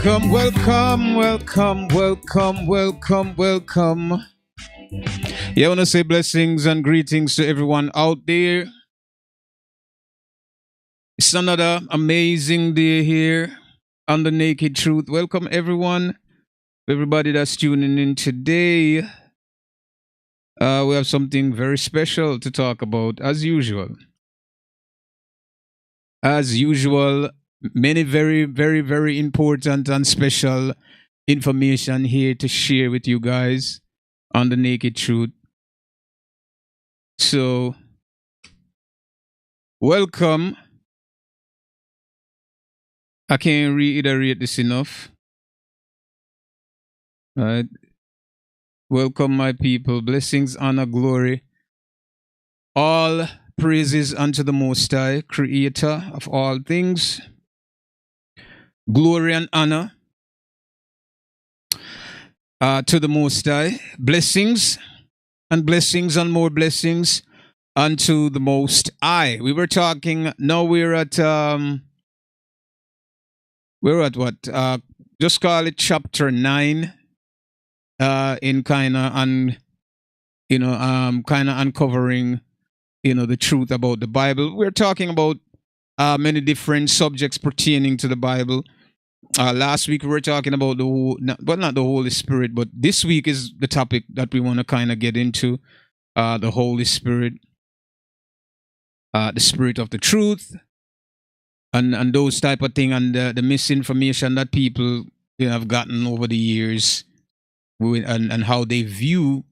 Welcome, welcome, welcome, welcome, welcome, welcome. Yeah, I want to say blessings and greetings to everyone out there. It's another amazing day here on the Naked Truth. Welcome, everyone. Everybody that's tuning in today. We have something very special to talk about, as usual. As usual, many very, very, very important and special information here to share with you guys on the Naked Truth. So, welcome. I can't reiterate this enough. All right. Welcome, my people. Blessings, honor, glory. All praises unto the Most High, Creator of all things. Glory and honor to the Most High. Blessings and more blessings unto the Most High. We were talking. Now we're at what? Just call it chapter 9. In kind of uncovering the truth about the Bible. We're talking about many different subjects pertaining to the Bible. Last week we were talking about not the Holy Spirit, but this week is the topic that we want to kind of get into. The Holy Spirit, the Spirit of the Truth, and those type of thing, and the misinformation that people have gotten over the years. And how they view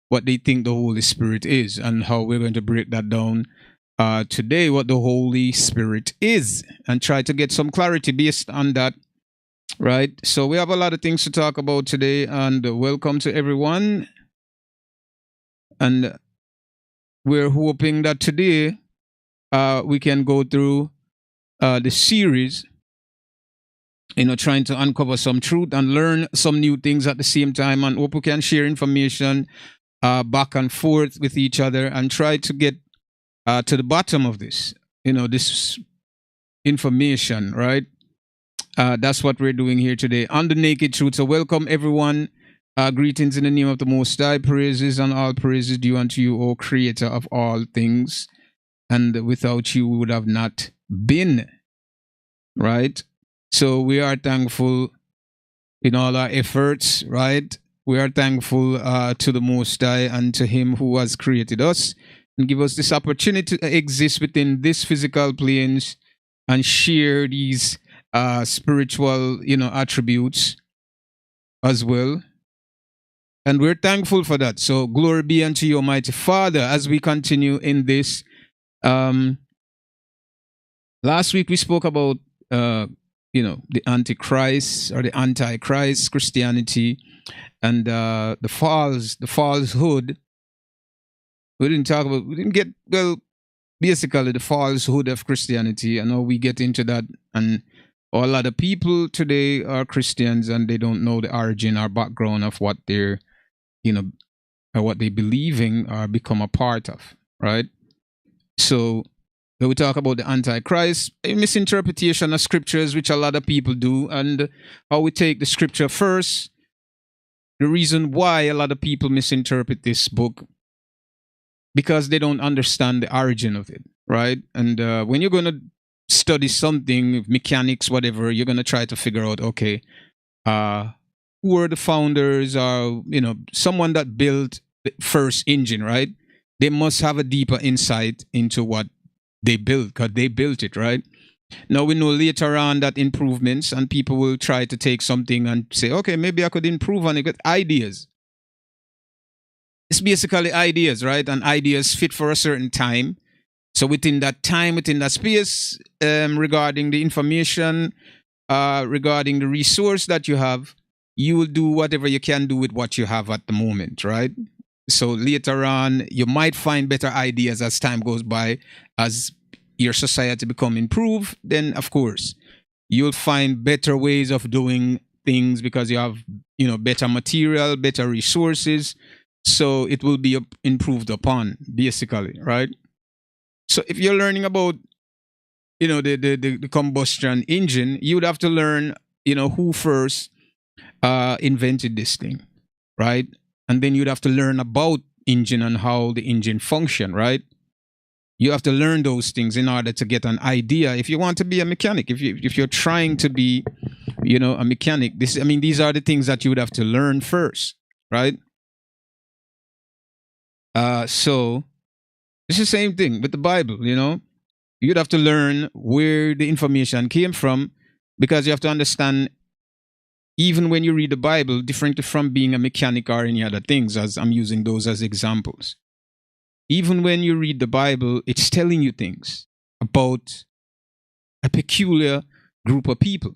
what they think the Holy Spirit is, and how we're going to break that down today, what the Holy Spirit is, and try to get some clarity based on that, right? So we have a lot of things to talk about today, and welcome to everyone. And we're hoping that today we can go through the series, trying to uncover some truth and learn some new things at the same time, and hope we can share information back and forth with each other and try to get to the bottom of this, this information, right? That's what we're doing here today on the Naked Truth. So welcome, everyone. Greetings in the name of the Most High. Praises and all praises due unto you, O Creator of all things. And without you, we would have not been, right? So we are thankful in all our efforts, right? We are thankful to the Most High and to Him who has created us and give us this opportunity to exist within this physical planes and share these spiritual, attributes as well. And we're thankful for that. So glory be unto you, Almighty Father, as we continue in this. Last week we spoke about the Antichrist or the Antichrist, Christianity, and the falsehood. We didn't get, basically the falsehood of Christianity. I know we get into that, and a lot of people today are Christians and they don't know the origin or background of what they're, or what they believing or become a part of, right? So we talk about the Antichrist, a misinterpretation of scriptures, which a lot of people do, and how we take the scripture first. The reason why a lot of people misinterpret this book, because they don't understand the origin of it, right? And when you're going to study something, mechanics, whatever, you're going to try to figure out, okay, who were the founders, or, someone that built the first engine, right? They must have a deeper insight into what they built, because they built it, right? Now we know later on that improvements, and people will try to take something and say, okay, maybe I could improve on it with ideas. It's basically ideas, right? And ideas fit for a certain time. So within that time, within that space, regarding the information, regarding the resource that you have, you will do whatever you can do with what you have at the moment, right? So later on, you might find better ideas as time goes by, as your society become improved. Then, of course, you'll find better ways of doing things because you have, better material, better resources. So it will be improved upon, basically, right? So if you're learning about, the combustion engine, you would have to learn who first invented this thing, right? And then you'd have to learn about engine and how the engine function, right? You have to learn those things in order to get an idea. If you want to be a mechanic, if you're trying to be, a mechanic, these are the things that you would have to learn first, right? So it's the same thing with the Bible. You'd have to learn where the information came from, because you have to understand, even when you read the Bible, different from being a mechanic or any other things, as I'm using those as examples. Even when you read the Bible, it's telling you things about a peculiar group of people.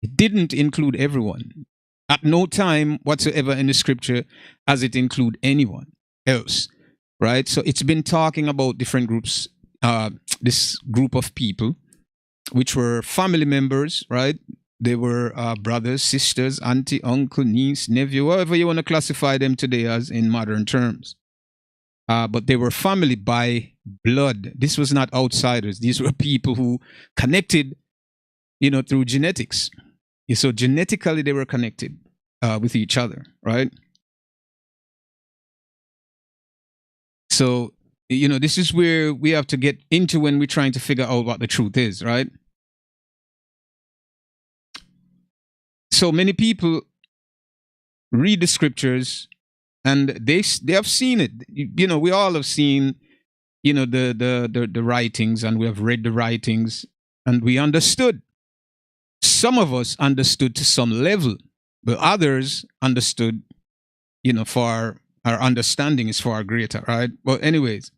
It didn't include everyone. At no time whatsoever in the scripture has it include anyone else, right? So it's been talking about different groups, this group of people, which were family members, right? They were brothers, sisters, auntie, uncle, niece, nephew, whatever you want to classify them today as in modern terms. But they were family by blood. This was not outsiders. These were people who connected, through genetics. So genetically they were connected with each other, right? So, this is where we have to get into when we're trying to figure out what the truth is, right? So many people read the scriptures and they have seen it. We all have seen, the writings, and we have read the writings, and we understood. Some of us understood to some level, but others understood, for our understanding is far greater, right? But anyways,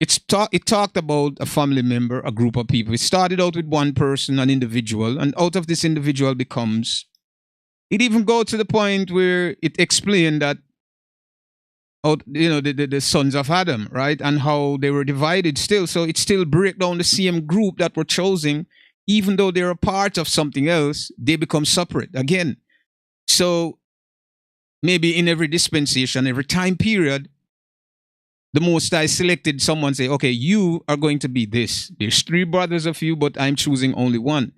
it talked about a family member, a group of people. It started out with one person, an individual, and out of this individual becomes. It even goes to the point where it explained that, the sons of Adam, right, and how they were divided still. So it still break down the same group that were chosen, even though they're a part of something else. They become separate again. So maybe in every dispensation, every time period, the Most High selected someone, say, okay, you are going to be this. There's 3 brothers of you, but I'm choosing only one.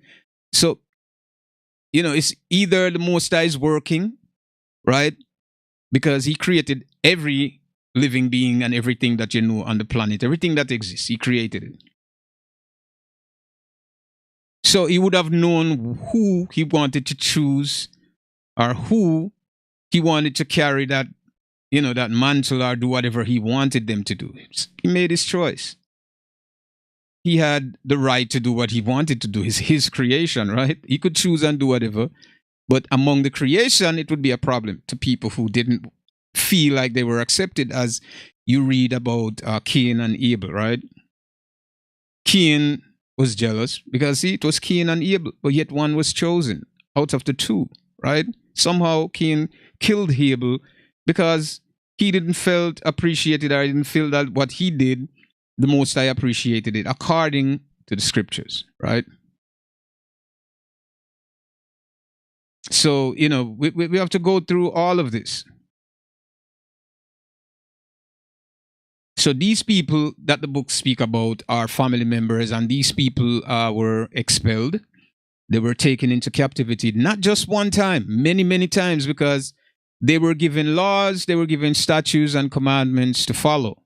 So, it's either the Most High is working, right? Because he created every living being and everything that you know on the planet, everything that exists, he created it. So he would have known who he wanted to choose, or who he wanted to carry that, that mantle, or do whatever he wanted them to do. He made his choice. He had the right to do what he wanted to do. It's his creation, right? He could choose and do whatever. But among the creation, it would be a problem to people who didn't feel like they were accepted, as you read about Cain and Abel, right? Cain was jealous because it was Cain and Abel, but yet one was chosen out of the 2, right? Somehow Cain killed Abel because he didn't felt appreciated, or didn't feel that what he did, the Most High appreciated it according to the scriptures, right? So, we have to go through all of this. So these people that the books speak about are family members, and these people were expelled. They were taken into captivity, not just one time, many, many times, because they were given laws, they were given statutes and commandments to follow.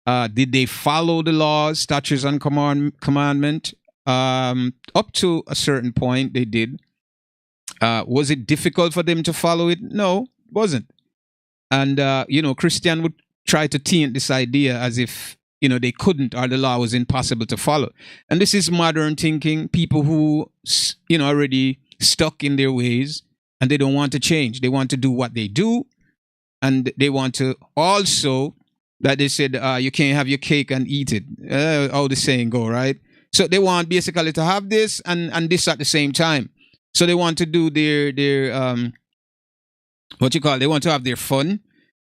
Did they follow the laws, statutes, and commandment? Up to a certain point, they did. Was it difficult for them to follow it? No, it wasn't. And, Christian would try to taint this idea as if, they couldn't, or the law was impossible to follow. And this is modern thinking, people who, already stuck in their ways, and they don't want to change. They want to do what they do, and they want to also, that they said, you can't have your cake and eat it. How the saying go, right? So they want basically to have this and this at the same time. So they want to do their they want to have their fun,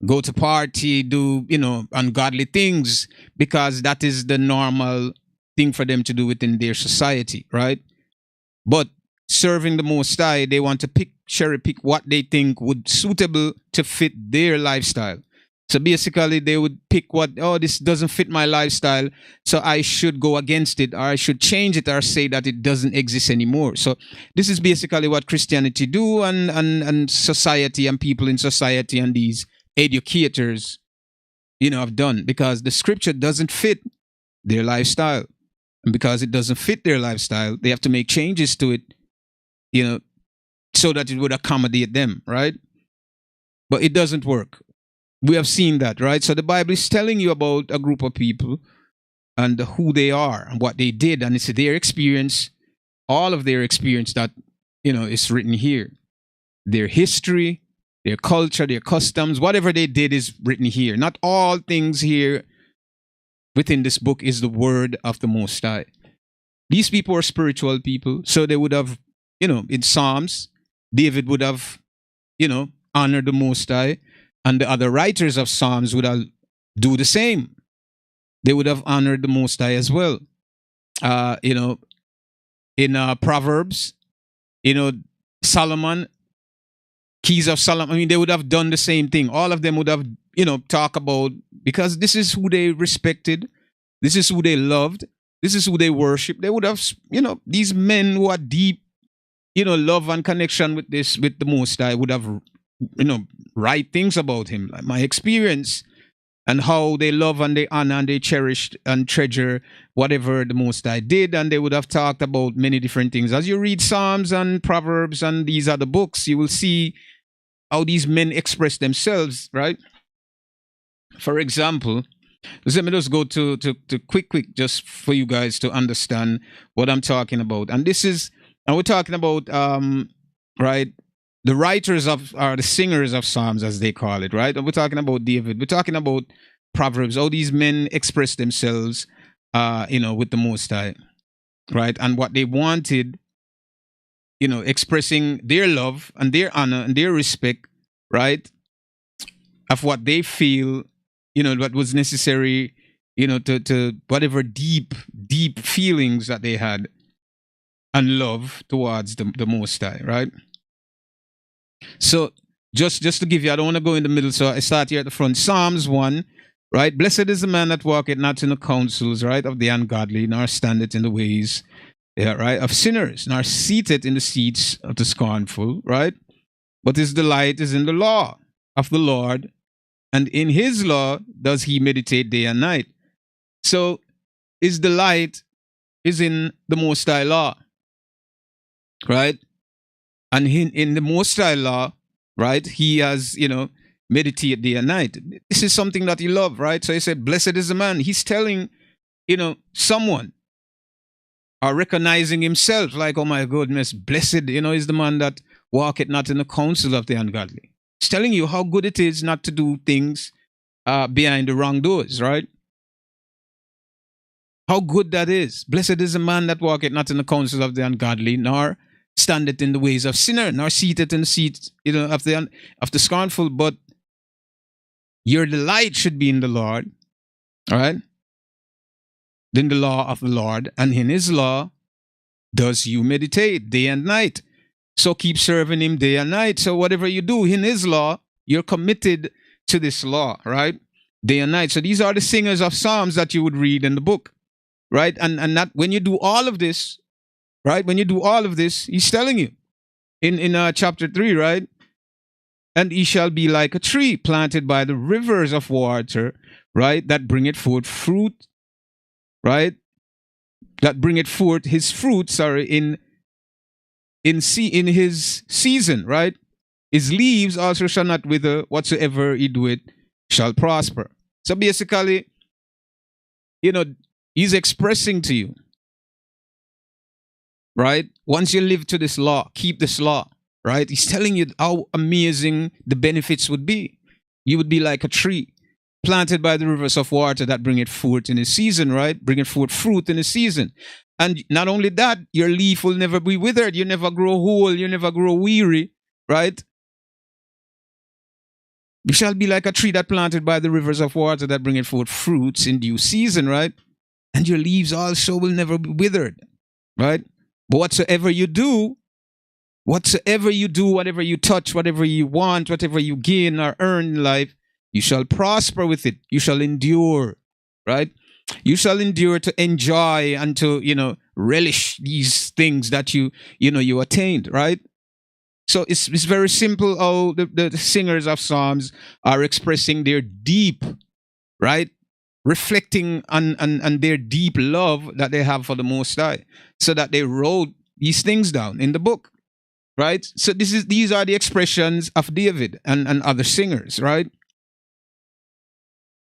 go to party, do, ungodly things, because that is the normal thing for them to do within their society, right? But serving the Most High, they want to cherry pick what they think would suitable to fit their lifestyle. So basically, they would pick this doesn't fit my lifestyle, so I should go against it, or I should change it, or say that it doesn't exist anymore. So this is basically what Christianity do, and society and people in society and these educators, have done, because the scripture doesn't fit their lifestyle. And because it doesn't fit their lifestyle, they have to make changes to it, so that it would accommodate them, right? But it doesn't work. We have seen that, right? So the Bible is telling you about a group of people and who they are and what they did. And it's their experience, all of their experience that, is written here. Their history, their culture, their customs, whatever they did is written here. Not all things here within this book is the word of the Most High. These people are spiritual people. So they would have, in Psalms, David would have, honored the Most High. And the other writers of Psalms would have do the same. They would have honored the Most High as well. In Proverbs, Solomon, Keys of Solomon, I mean, they would have done the same thing. All of them would have, talk about, because this is who they respected. This is who they loved. This is who they worship. They would have, these men who are deep, love and connection with the Most High would have, write things about him, like my experience, and how they love and they honor and they cherished and treasure whatever the Most High did. And they would have talked about many different things. As you read Psalms and Proverbs and these other books, you will see how these men express themselves, right? For example, let me just go to quick, just for you guys to understand what I'm talking about. And we're talking about, right, the writers are the singers of Psalms, as they call it, right? And we're talking about David. We're talking about Proverbs. All these men express themselves, with the Most High, right? And what they wanted, expressing their love and their honor and their respect, right? Of what they feel, what was necessary, to whatever deep feelings that they had and love towards the Most High, right? So just to give you, I don't want to go in the middle, so I start here at the front. Psalms 1, right? Blessed is the man that walketh not in the counsels, right, of the ungodly, nor standeth in the ways, right, of sinners, nor seated in the seats of the scornful, right? But his delight is in the law of the Lord, and in his law does he meditate day and night. So his delight is in the Most High law, right? And in the Most High law, right, he has, meditate day and night. This is something that he loved, right? So he said, blessed is the man. He's telling, someone, or recognizing himself, like, oh my goodness, blessed, is the man that walketh not in the counsel of the ungodly. He's telling you how good it is not to do things behind the wrong doors, right? How good that is. Blessed is the man that walketh not in the counsel of the ungodly, nor standeth in the ways of sinner, nor seated in the seat, of the scornful. But your delight should be in the Lord, all right? In the law of the Lord, and in his law does you meditate day and night. So keep serving him day and night. So whatever you do in his law, you're committed to this law, right? Day and night. So these are the singers of Psalms that you would read in the book, right? And that when you do all of this, right? When you do all of this, he's telling you in chapter 3, right? And he shall be like a tree planted by the rivers of water, right? That bringeth forth fruit, right? That bringeth forth his fruit, in his season, right? His leaves also shall not wither, whatsoever he doeth shall prosper. So basically, he's expressing to you, right? Once you live to this law, keep this law, right? He's telling you how amazing the benefits would be. You would be like a tree planted by the rivers of water that bringeth forth in his season, right? Bringeth forth fruit in his season. And not only that, your leaf will never be withered. You never grow old. You never grow weary, right? You shall be like a tree that planted by the rivers of water that bringeth forth fruits in due season, right? And your leaves also will never be withered, right? But whatsoever you do, whatever you touch, whatever you want, whatever you gain or earn in life, You shall prosper with it. You shall endure, right? You shall endure to enjoy and to, relish these things that you attained, right? So it's very simple how the singers of Psalms are expressing their deep, right? Reflecting on their deep love that they have for the Most High, so that they wrote these things down in the book, right? So these are the expressions of David and other singers, right?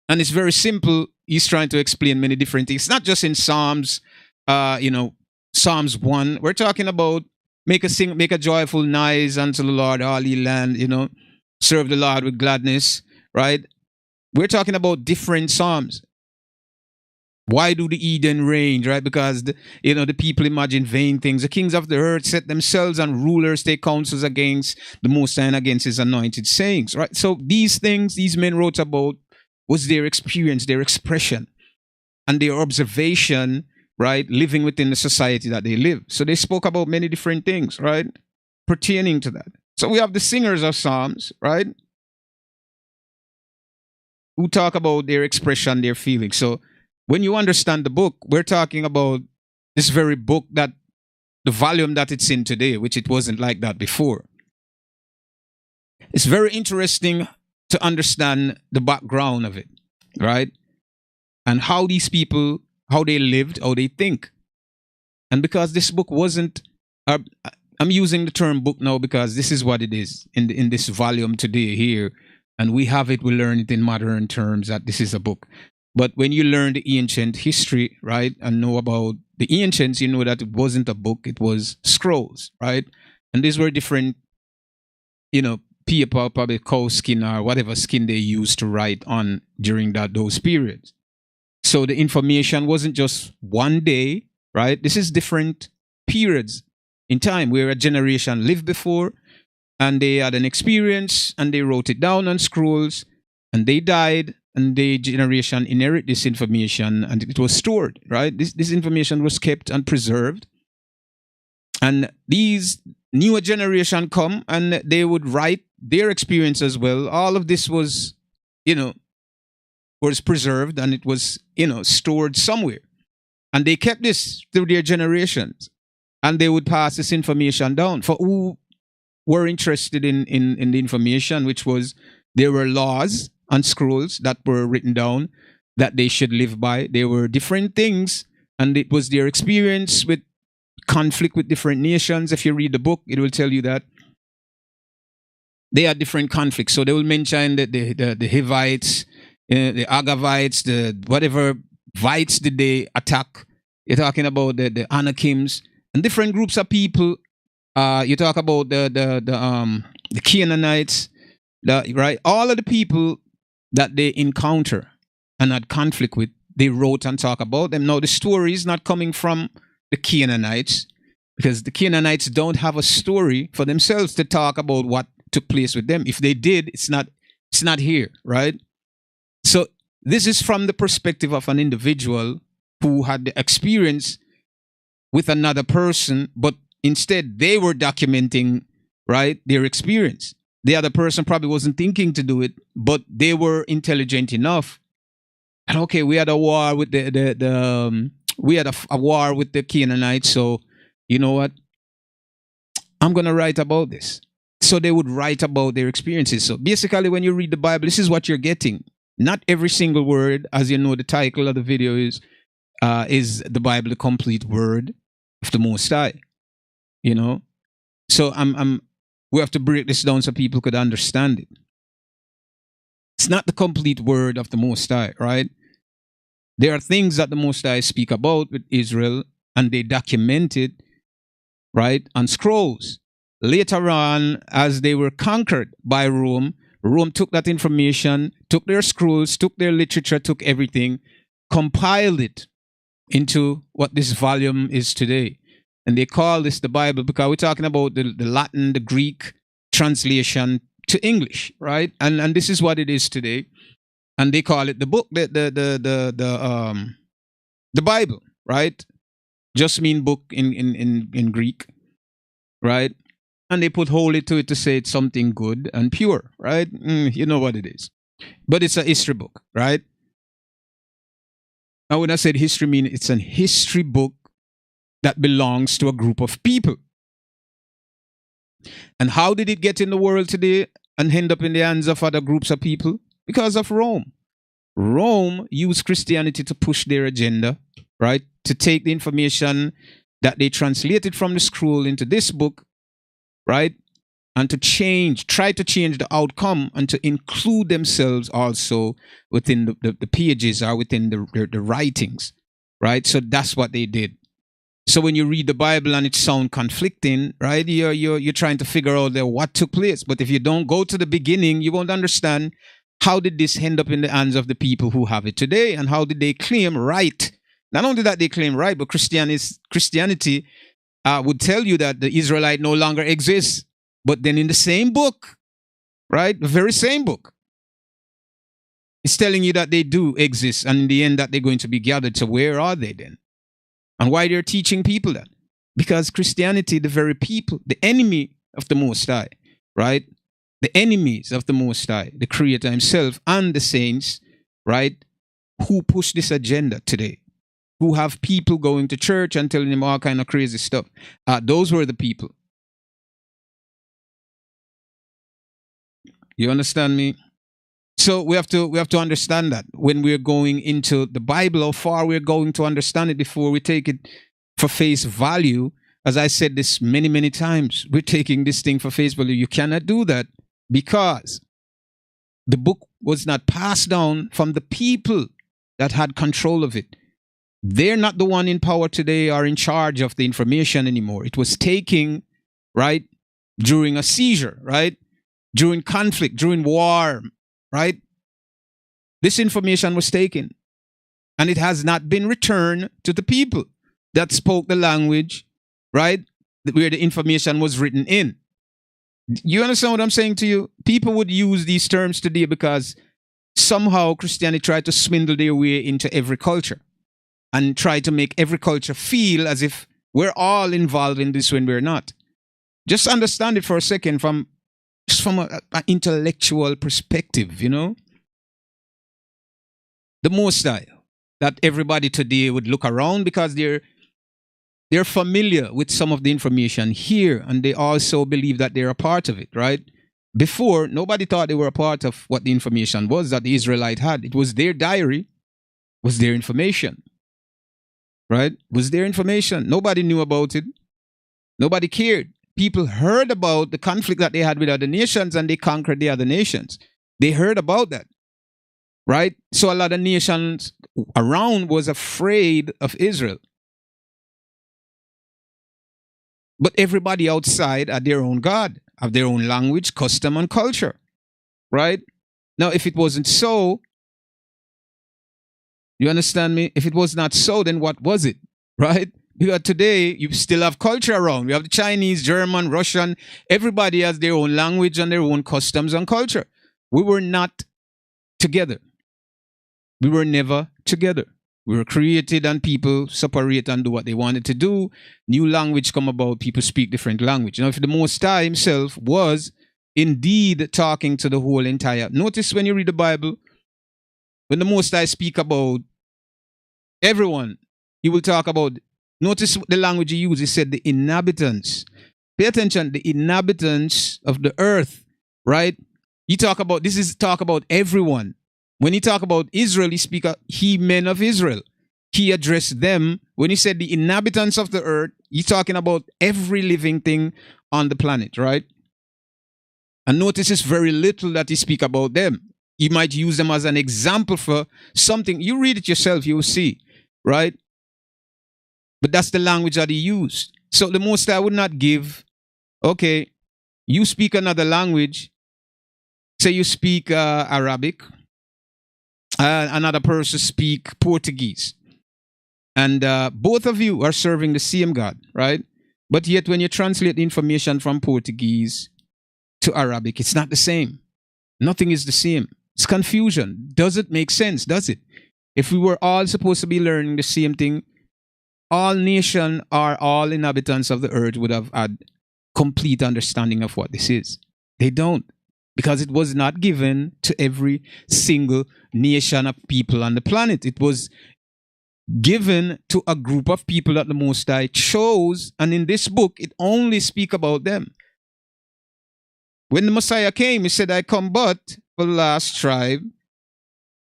And it's very simple. He's trying to explain many different things. It's not just in Psalms, Psalms 1. We're talking about make a joyful noise unto the Lord, all ye land, serve the Lord with gladness, right? We're talking about different Psalms. Why do the Eden range, right? Because the people imagine vain things. The kings of the earth set themselves, and rulers take counsels against the Most High and against his anointed sayings, right? So these things these men wrote about was their experience, their expression, and their observation, right? Living within the society that they live. So they spoke about many different things, right? Pertaining to that. So we have the singers of Psalms, right? Who talk about their expression, their feelings. So when you understand the book, we're talking about this very book, that the volume that it's in today, which it wasn't like that before. It's very interesting to understand the background of it, right? And how these people, how they lived, how they think. And because this book wasn't, I'm using the term book now because this is what it is in this volume today here. And we have it, we learn it in modern terms that this is a book. But when you learn the ancient history, right, and know about the ancients, you know that it wasn't a book, it was scrolls, right? And these were different, people, probably cow skin or whatever skin they used to write on during those periods. So the information wasn't just one day, right? This is different periods in time where a generation lived before and they had an experience and they wrote it down on scrolls and they died and the generation inherit this information and it was stored, right? This information was kept and preserved. And these newer generation come and they would write their experience as well. All of this was, was preserved and it was, stored somewhere. And they kept this through their generations. And they would pass this information down for who were interested in the information, which was there were laws and scrolls that were written down that they should live by. There were different things, and it was their experience with conflict with different nations. If you read the book, it will tell you that they had different conflicts. So they will mention that the Hivites, the Agavites, the whatever Vites did they attack. You're talking about the Anakims and different groups of people. You talk about the Canaanites, right? All of the people that they encounter and had conflict with, they wrote and talk about them. Now the story is not coming from the Canaanites, because the Canaanites don't have a story for themselves to talk about what took place with them. If they did, it's not here, right? So this is from the perspective of an individual who had the experience with another person, but instead they were documenting, right, their experience. The other person probably wasn't thinking to do it, but they were intelligent enough. And okay, we had a war with we had a war with the Canaanites, so you know what? I'm gonna write about this. So they would write about their experiences. So basically, when you read the Bible, this is what you're getting. Not every single word, as you know, the title of the video is the Bible the complete word of the Most High? So we have to break this down so people could understand it. It's not the complete word of the Most High, right? There are things that the Most High speak about with Israel, and they document it, right, on scrolls. Later on, as they were conquered by Rome, Rome took that information, took their scrolls, took their literature, took everything, compiled it into what this volume is today. And they call this the Bible because we're talking about the Latin, the Greek translation to English, right? And this is what it is today. And they call it the book, the Bible, right? Just mean book in Greek, right? And they put holy to it to say it's something good and pure, right? You know what it is. But it's a history book, right? Now, when I said history, I mean it's an history book that belongs to a group of people. And how did it get in the world today and end up in the hands of other groups of people? Because of Rome. Rome used Christianity to push their agenda, right? To take the information that they translated from the scroll into this book, right? And to try to change the outcome and to include themselves also within the pages or within the writings, right? So that's what they did. So when you read the Bible and it sounds conflicting, right? You're trying to figure out there what took place. But if you don't go to the beginning, you won't understand how did this end up in the hands of the people who have it today, and how did they claim right? Not only that they claim right, but Christianity would tell you that the Israelite no longer exists. But then in the same book, right? The very same book, it's telling you that they do exist, and in the end that they're going to be gathered. So where are they then? And why they're teaching people that? Because Christianity, the very people, the enemy of the Most High, right? The enemies of the Most High, the Creator himself, and the saints, right? Who push this agenda today, who have people going to church and telling them all kind of crazy stuff. Those were the people. You understand me? So we have to understand that when we're going into the Bible, how far we're going to understand it before we take it for face value. As I said this many, many times, we're taking this thing for face value. You cannot do that because the book was not passed down from the people that had control of it. They're not the one in power today or in charge of the information anymore. It was taken, right, during a seizure, right, during conflict, during war, right? This information was taken, and it has not been returned to the people that spoke the language, right, where the information was written in. You understand what I'm saying to you? People would use these terms today because somehow Christianity tried to swindle their way into every culture and try to make every culture feel as if we're all involved in this when we're not. Just understand it for a second from an intellectual perspective, you know? The Most High, that everybody today would look around because they're familiar with some of the information here, and they also believe that they're a part of it, right? Before, nobody thought they were a part of what the information was that the Israelite had. It was their diary, was their information, right? Was their information. Nobody knew about it. Nobody cared. People heard about the conflict that they had with other nations, and they conquered the other nations. They heard about that, right? So a lot of nations around was afraid of Israel. But everybody outside had their own God, have their own language, custom, and culture, right? Now, if it wasn't so, you understand me? If it was not so, then what was it, right? Because today, you still have culture around. You have the Chinese, German, Russian. Everybody has their own language and their own customs and culture. We were not together. We were never together. We were created and people separate and do what they wanted to do. New language come about, people speak different language. Now, if the Most High himself was indeed talking to the whole entire... Notice when you read the Bible, when the Most High speak about everyone, he will talk about... Notice the language he used. He said the inhabitants. Pay attention, the inhabitants of the earth, right? This is talk about everyone. When he talk about Israel, he speak he men of Israel. He addressed them. When he said the inhabitants of the earth, he's talking about every living thing on the planet, right? And notice it's very little that he speak about them. He might use them as an example for something. You read it yourself, you will see, right? But that's the language that he used. So the Most High would not give, okay, you speak another language. Say you speak Arabic. Another person speak Portuguese, and both of you are serving the same God, right? But yet when you translate the information from Portuguese to Arabic, it's not the same. Nothing is the same. It's confusion. Does it make sense? Does it? If we were all supposed to be learning the same thing, all nation or all inhabitants of the earth would have had complete understanding of what this is. They don't, because it was not given to every single nation of people on the planet. It was given to a group of people that the Most High chose, and in this book, it only speak about them. When the Messiah came, he said, I come but for the last tribe,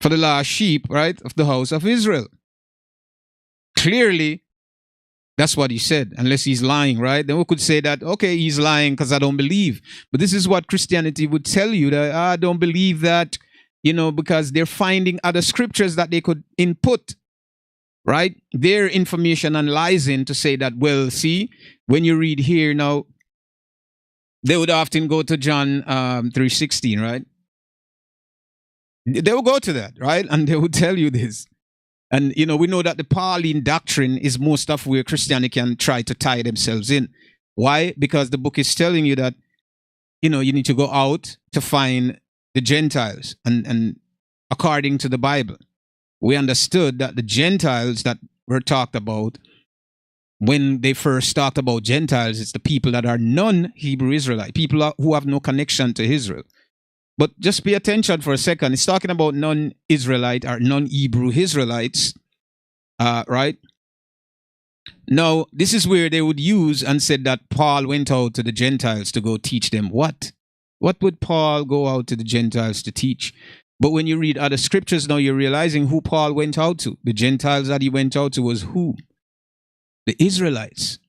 for the last sheep, right, of the house of Israel. Clearly, that's what he said, unless he's lying, right? Then we could say that, okay, he's lying because I don't believe. But this is what Christianity would tell you, that I don't believe that, because they're finding other scriptures that they could input, right? Their information and lies in to say that, well, see, when you read here now, they would often go to John 3:16, right? They will go to that, right? And they would tell you this. And, we know that the Pauline doctrine is more stuff where Christianity can try to tie themselves in. Why? Because the book is telling you that, you need to go out to find the Gentiles. And according to the Bible, we understood that the Gentiles that were talked about, when they first talked about Gentiles, it's the people that are non-Hebrew Israelite, people who have no connection to Israel. But just pay attention for a second. It's talking about non-Israelite or non-Hebrew Israelites, right? Now, this is where they would use and said that Paul went out to the Gentiles to go teach them what? What would Paul go out to the Gentiles to teach? But when you read other scriptures now, you're realizing who Paul went out to. The Gentiles that he went out to was who? The Israelites.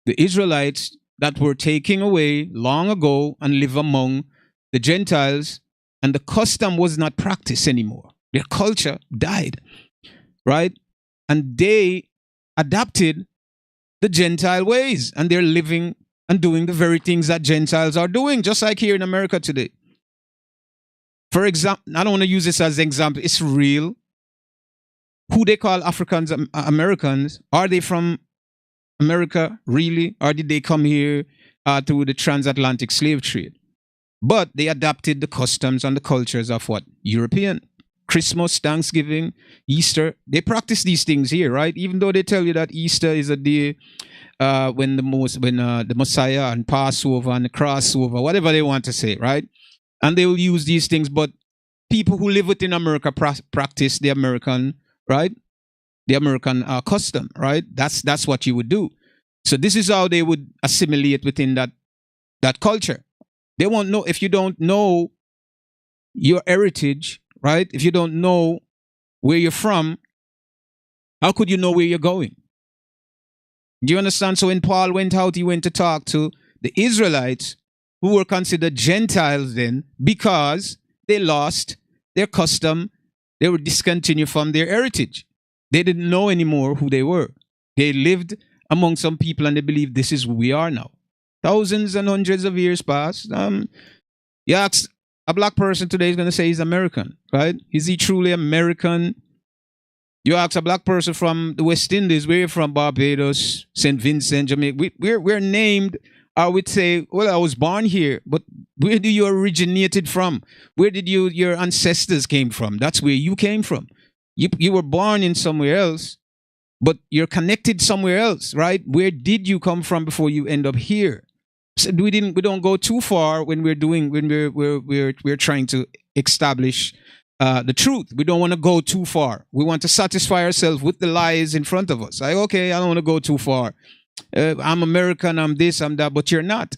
The Israelites that were taken away long ago and live among the Gentiles, and the custom was not practiced anymore. Their culture died, right? And they adopted the Gentile ways, and they're living and doing the very things that Gentiles are doing, just like here in America today. For example, I don't want to use this as an example. It's real. Who they call Africans, Americans, are they from America, really? Or did they come here through the transatlantic slave trade? But they adapted the customs and the cultures of what? European. Christmas, Thanksgiving, Easter. They practice these things here, right? Even though they tell you that Easter is a day when the Messiah and Passover and the crossover, whatever they want to say, right? And they will use these things, but people who live within America practice the American, right? The American custom, right? That's what you would do. So this is how they would assimilate within that culture. They won't know if you don't know your heritage, right? If you don't know where you're from, how could you know where you're going? Do you understand? So when Paul went out, he went to talk to the Israelites who were considered Gentiles then because they lost their custom. They were discontinued from their heritage. They didn't know anymore who they were. They lived among some people and they believed this is who we are now. Thousands and hundreds of years passed. You ask a black person today, is going to say he's American, right? Is he truly American? You ask a black person from the West Indies, where you're from, Barbados, St. Vincent, Jamaica. We're named, I would say, well, I was born here, but where do you originated from? Where did your ancestors came from? That's where you came from. You were born in somewhere else, but you're connected somewhere else, right? Where did you come from before you end up here? So we don't go too far when we're trying to establish the truth. We don't want to go too far. We want to satisfy ourselves with the lies in front of us. Like, okay, I don't want to go too far. I'm American, I'm this, I'm that, but you're not.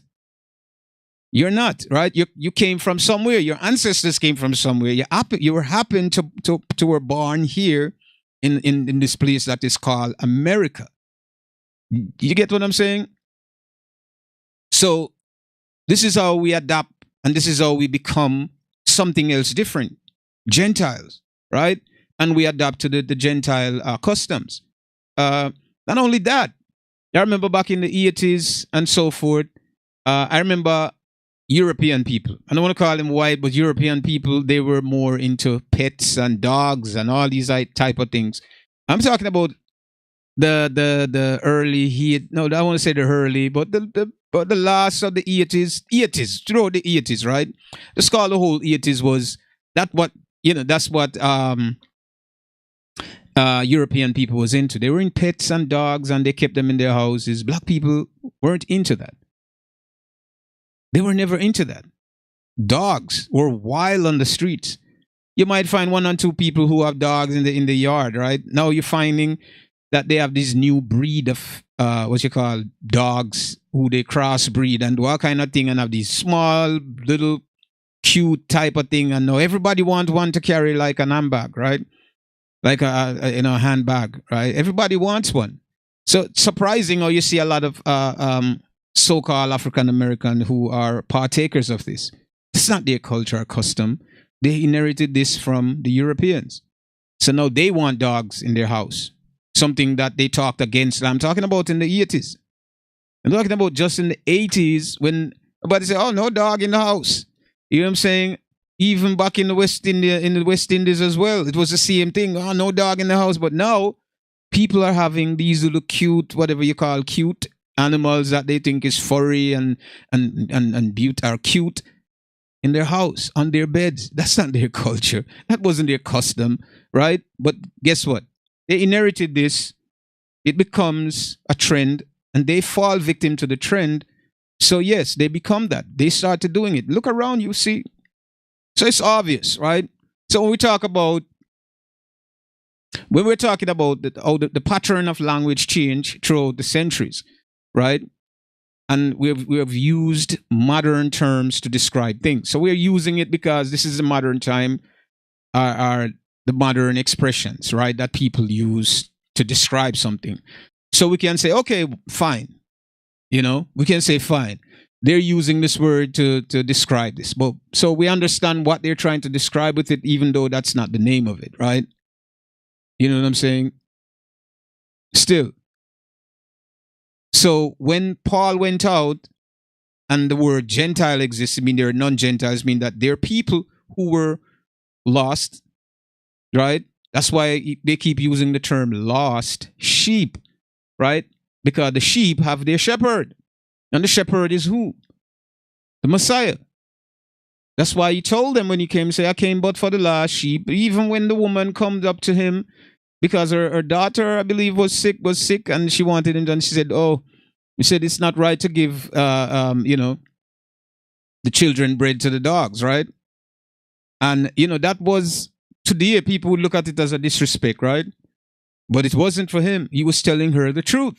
You're not, right? You came from somewhere. Your ancestors came from somewhere. You were happened to were born here in this place that is called America. You get what I'm saying? So this is how we adapt, and this is how we become something else different. Gentiles, right? And we adapt to the Gentile customs. Not only that, I remember back in the 80s and so forth, I remember European people. I don't want to call them white, but European people, they were more into pets and dogs and all these type of things. I'm talking about the early, no, I don't want to say the early, but the last of the 80s, throughout the 80s, right? Let's call the whole 80s was that's what European people was into. They were in pets and dogs and they kept them in their houses. Black people weren't into that. They were never into that. Dogs were wild on the streets. You might find one or two people who have dogs in the yard, right? Now you're finding that they have this new breed of what you call dogs who they crossbreed and do all kind of thing and have these small little cute type of thing. And now everybody want one to carry like an handbag, right? Like a handbag, right? Everybody wants one. So it's surprising how you see a lot of so-called African American who are partakers of this. It's not their culture or custom. They inherited this from the Europeans. So now they want dogs in their house. Something that they talked against. I'm talking about in the 80s. I'm talking about just in the 80s when everybody said, oh, no dog in the house. You know what I'm saying? Even back in the West Indies as well, it was the same thing. Oh, no dog in the house. But now people are having these little cute, whatever you call cute animals that they think is furry and are cute in their house, on their beds. That's not their culture. That wasn't their custom, right? But guess what? They inherited this. It becomes a trend and they fall victim to the trend. So yes, they become that. They started doing it. Look around, you see. So it's obvious, right? So when we're talking about the pattern of language change throughout the centuries, right? And we have used modern terms to describe things. So we're using it because this is a modern time, are the modern expressions, right, that people use to describe something. So we can say, okay, fine. We can say fine. They're using this word to describe this. But so we understand what they're trying to describe with it, even though that's not the name of it, right? You know what I'm saying? Still. So when Paul went out and the word Gentile exists, I mean, there are non-Gentiles, mean that there are people who were lost, right? That's why they keep using the term lost sheep, right? Because the sheep have their shepherd. And the shepherd is who? The Messiah. That's why he told them when he came, say, I came but for the lost sheep. Even when the woman comes up to him, because her daughter, I believe, was sick, and she wanted him, and she said, oh, he said it's not right to give, the children bread to the dogs, right? And, that was, today people would look at it as a disrespect, right? But it wasn't for him. He was telling her the truth.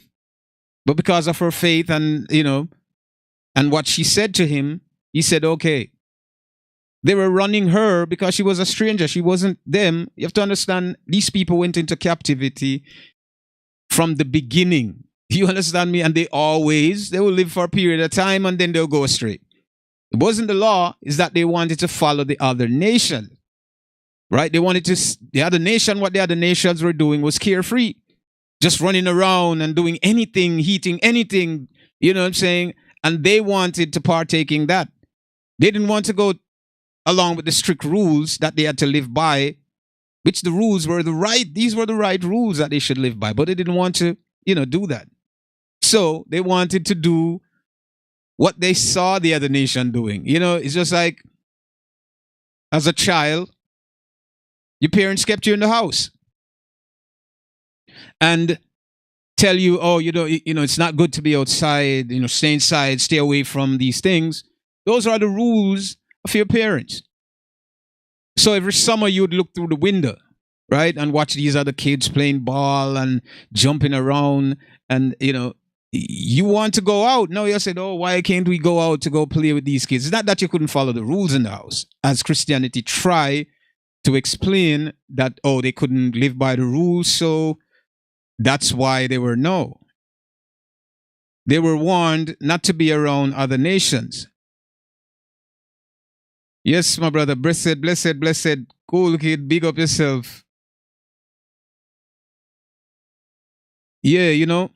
But because of her faith and, and what she said to him, he said, okay. They were running her because she was a stranger. She wasn't them. You have to understand, these people went into captivity from the beginning. You understand me? And they will live for a period of time and then they'll go astray. It wasn't the law, is that they wanted to follow the other nation. Right? They wanted to, the other nation, what the other nations were doing was carefree. Just running around and doing anything, eating anything, you know what I'm saying? And they wanted to partake in that. They didn't want to go along with the strict rules that they had to live by, which the rules were these were the right rules that they should live by, but they didn't want to, do that. So they wanted to do what they saw the other nation doing. It's just like, as a child, your parents kept you in the house and tell you, oh, it's not good to be outside, stay inside, stay away from these things. Those are the rules of your parents. So every summer you would look through the window, right, and watch these other kids playing ball and jumping around, and you want to go out. No, you said, oh, why can't we go out to go play with these kids? It's not that you couldn't follow the rules in the house, as Christianity try to explain that, oh, they couldn't live by the rules, so that's why they were They were warned not to be around other nations. Yes, my brother. Blessed. Cool kid. Big up yourself. Yeah,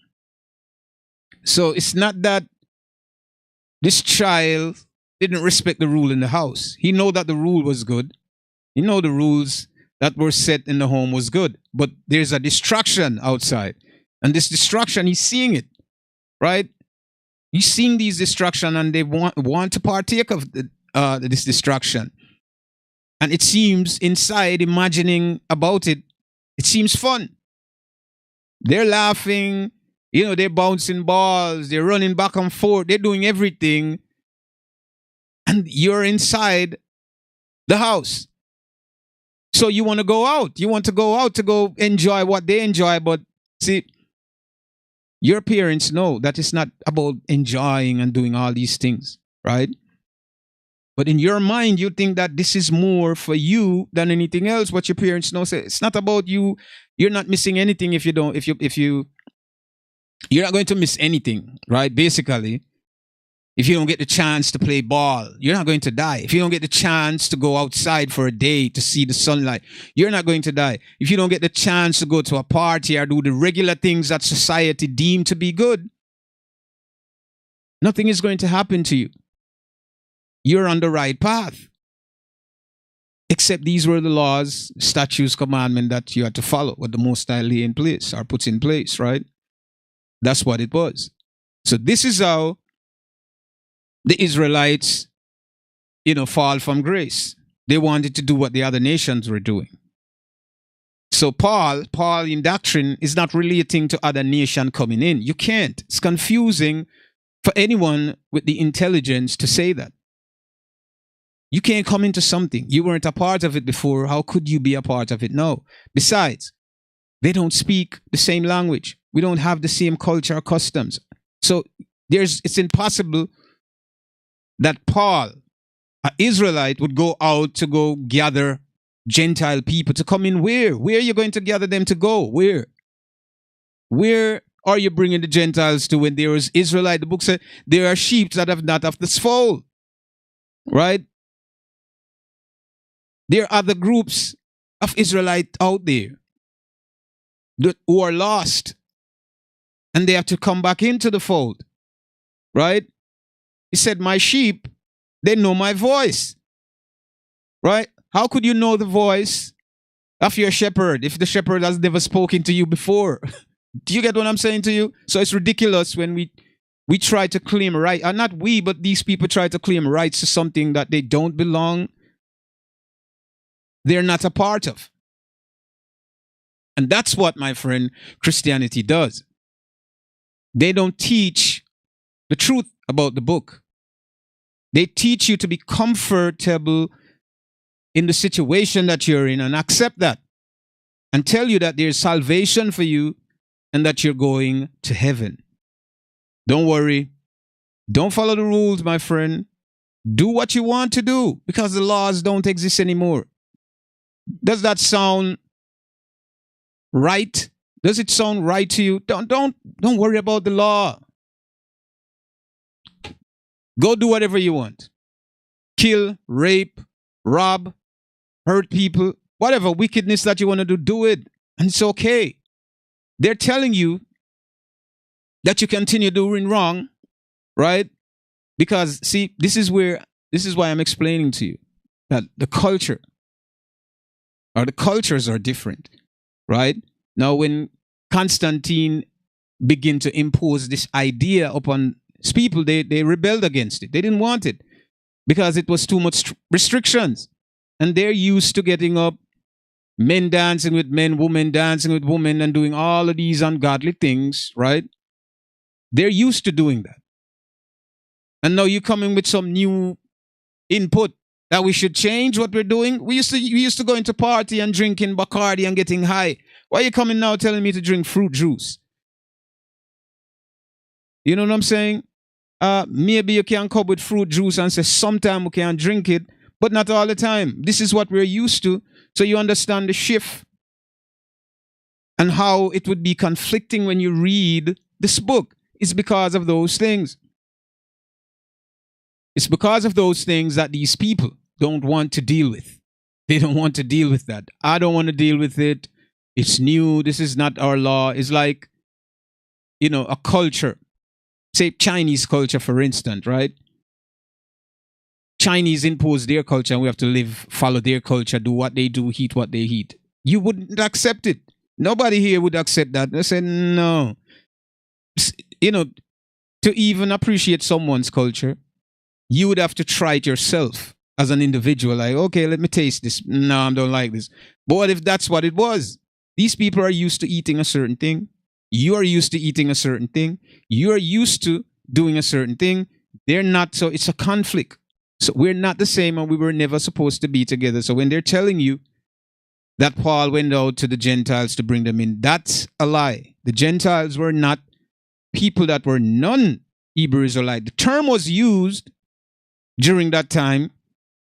So it's not that this child didn't respect the rule in the house. He know that the rule was good. He know the rules that were set in the home was good. But there's a distraction outside. And this distraction, he's seeing it. Right? He's seeing these distractions and they want to partake of this distraction. And it seems inside, imagining about it, it seems fun. They're laughing, they're bouncing balls, they're running back and forth, they're doing everything. and you're inside the house. So you want to go out. You want to go out to go enjoy what they enjoy. But see, your parents know that it's not about enjoying and doing all these things, right? But in your mind, you think that this is more for you than anything else. What your parents know, say it's not about you. You're not missing anything if you don't. You're not going to miss anything, right? Basically, if you don't get the chance to play ball, you're not going to die. If you don't get the chance to go outside for a day to see the sunlight, you're not going to die. If you don't get the chance to go to a party or do the regular things that society deemed to be good, nothing is going to happen to you. You're on the right path. Except these were the laws, statutes, commandments that you had to follow, what the Most High lay in place or puts in place, right? That's what it was. So this is how the Israelites, fall from grace. They wanted to do what the other nations were doing. So Paul in doctrine is not relating to other nation coming in. You can't. It's confusing for anyone with the intelligence to say that. You can't come into something. You weren't a part of it before. How could you be a part of it now? Besides, they don't speak the same language. We don't have the same culture or customs. So it's impossible that Paul, an Israelite, would go out to go gather Gentile people to come in. Where? Where are you going to gather them to go? Where? Where are you bringing the Gentiles to when there is Israelite? The book said there are sheep that have not of this fold. Right? There are other groups of Israelites out there who are lost. And they have to come back into the fold. Right? He said, my sheep, they know my voice. Right? How could you know the voice of your shepherd if the shepherd has never spoken to you before? Do you get what I'm saying to you? So it's ridiculous when we try to claim right. Not we, but these people try to claim rights to something that they don't belong. They're not a part of. And that's what, my friend, Christianity does. They don't teach the truth about the book. They teach you to be comfortable in the situation that you're in and accept that and tell you that there's salvation for you and that you're going to heaven. Don't worry. Don't follow the rules, my friend. Do what you want to do because the laws don't exist anymore. Does that sound right? Does it sound right to you? Don't worry about the law. Go do whatever you want. Kill, rape, rob, hurt people, whatever wickedness that you want to do, do it. And it's okay. They're telling you that you continue doing wrong, right? Because, see, this is why I'm explaining to you that the culture or the cultures are different, right? Now, when Constantine began to impose this idea upon his people, they rebelled against it. They didn't want it because it was too much restrictions. And they're used to getting up, men dancing with men, women dancing with women, and doing all of these ungodly things, right? They're used to doing that. And now you're coming with some new input that we should change what we're doing. We used to go into party and drinking Bacardi and getting high. Why are you coming now telling me to drink fruit juice? You know what I'm saying? Maybe you can come with fruit juice and say sometime we can drink it, but not all the time. This is what we're used to. So you understand the shift and how it would be conflicting when you read this book. It's because of those things. It's because of those things that these people don't want to deal with. They don't want to deal with that. I don't want to deal with it. It's new. This is not our law. It's like, a culture. Say Chinese culture, for instance, right? Chinese impose their culture and we have to follow their culture, do what they do, eat what they eat. You wouldn't accept it. Nobody here would accept that. They say, no. To even appreciate someone's culture, you would have to try it yourself as an individual. Like, okay, let me taste this. No, I don't like this. But what if that's what it was? These people are used to eating a certain thing. You are used to eating a certain thing. You are used to doing a certain thing. They're not. So it's a conflict. So we're not the same, and we were never supposed to be together. So when they're telling you that Paul went out to the Gentiles to bring them in, that's a lie. The Gentiles were not people that were non-Hebrew Israelite. The term was used during that time,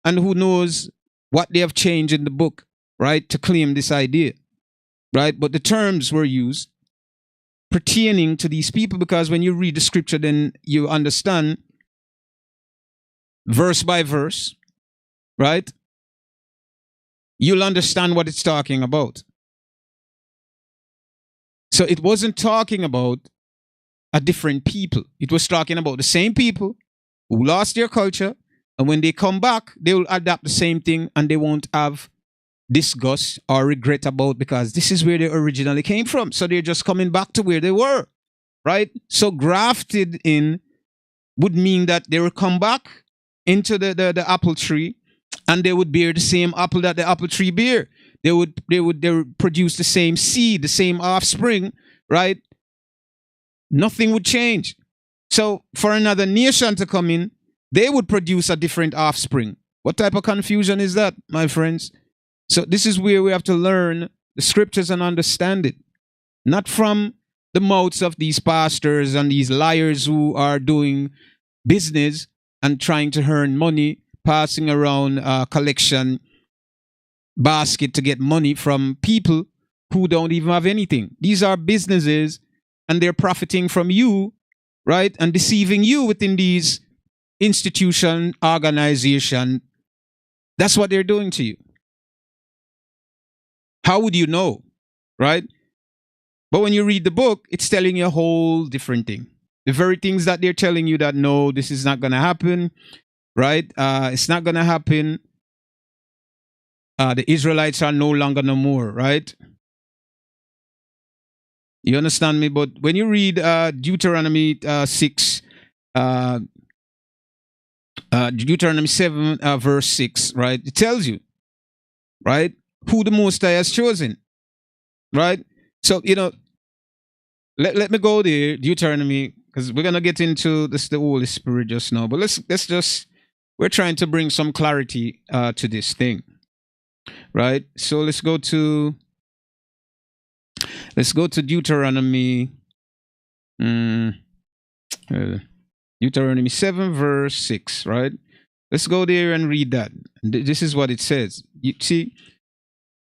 and who knows what they have changed in the book, right, to claim this idea, right? But the terms were used pertaining to these people, because when you read the scripture, then you understand verse by verse, right? You'll understand what it's talking about. So it wasn't talking about a different people. It was talking about the same people who lost their culture, and when they come back, they will adapt the same thing, and they won't have disgust or regret about, because this is where they originally came from. So they're just coming back to where they were, right? So grafted in would mean that they will come back into the apple tree, and they would bear the same apple that the apple tree bear. They would produce the same seed, the same offspring, right? Nothing would change. So for another nation to come in, they would produce a different offspring. What type of confusion is that, my friends? So this is where we have to learn the scriptures and understand it. Not from the mouths of these pastors and these liars who are doing business and trying to earn money, passing around a collection basket to get money from people who don't even have anything. These are businesses, and they're profiting from you, right? And deceiving you within these institution, organization. That's what they're doing to you. How would you know, right? But when you read the book, it's telling you a whole different thing. The very things that they're telling you that, no, this is not going to happen, right? It's not going to happen. The Israelites are no longer no more, right? You understand me? But when you read Deuteronomy 6, Deuteronomy 7, verse 6, right? It tells you, right, who the Most High has chosen, right? So, let me go there, Deuteronomy, because we're going to get into this, the Holy Spirit just now. But let's just, we're trying to bring some clarity to this thing, right? So let's go to Deuteronomy, Deuteronomy 7, verse 6, right? Let's go there and read that. This is what it says. You see,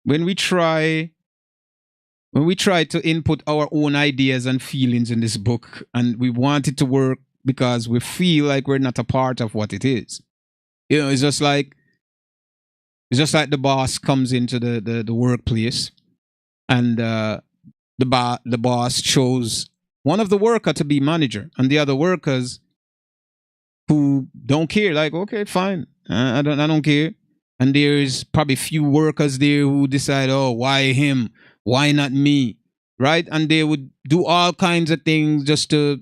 when we try to input our own ideas and feelings in this book, and we want it to work because we feel like we're not a part of what it is, it's just like the boss comes into the workplace, and the boss chose one of the worker to be manager, and the other workers who don't care, like, okay, fine, I don't care. And there's probably few workers there who decide, oh, why him? Why not me? Right? And they would do all kinds of things just to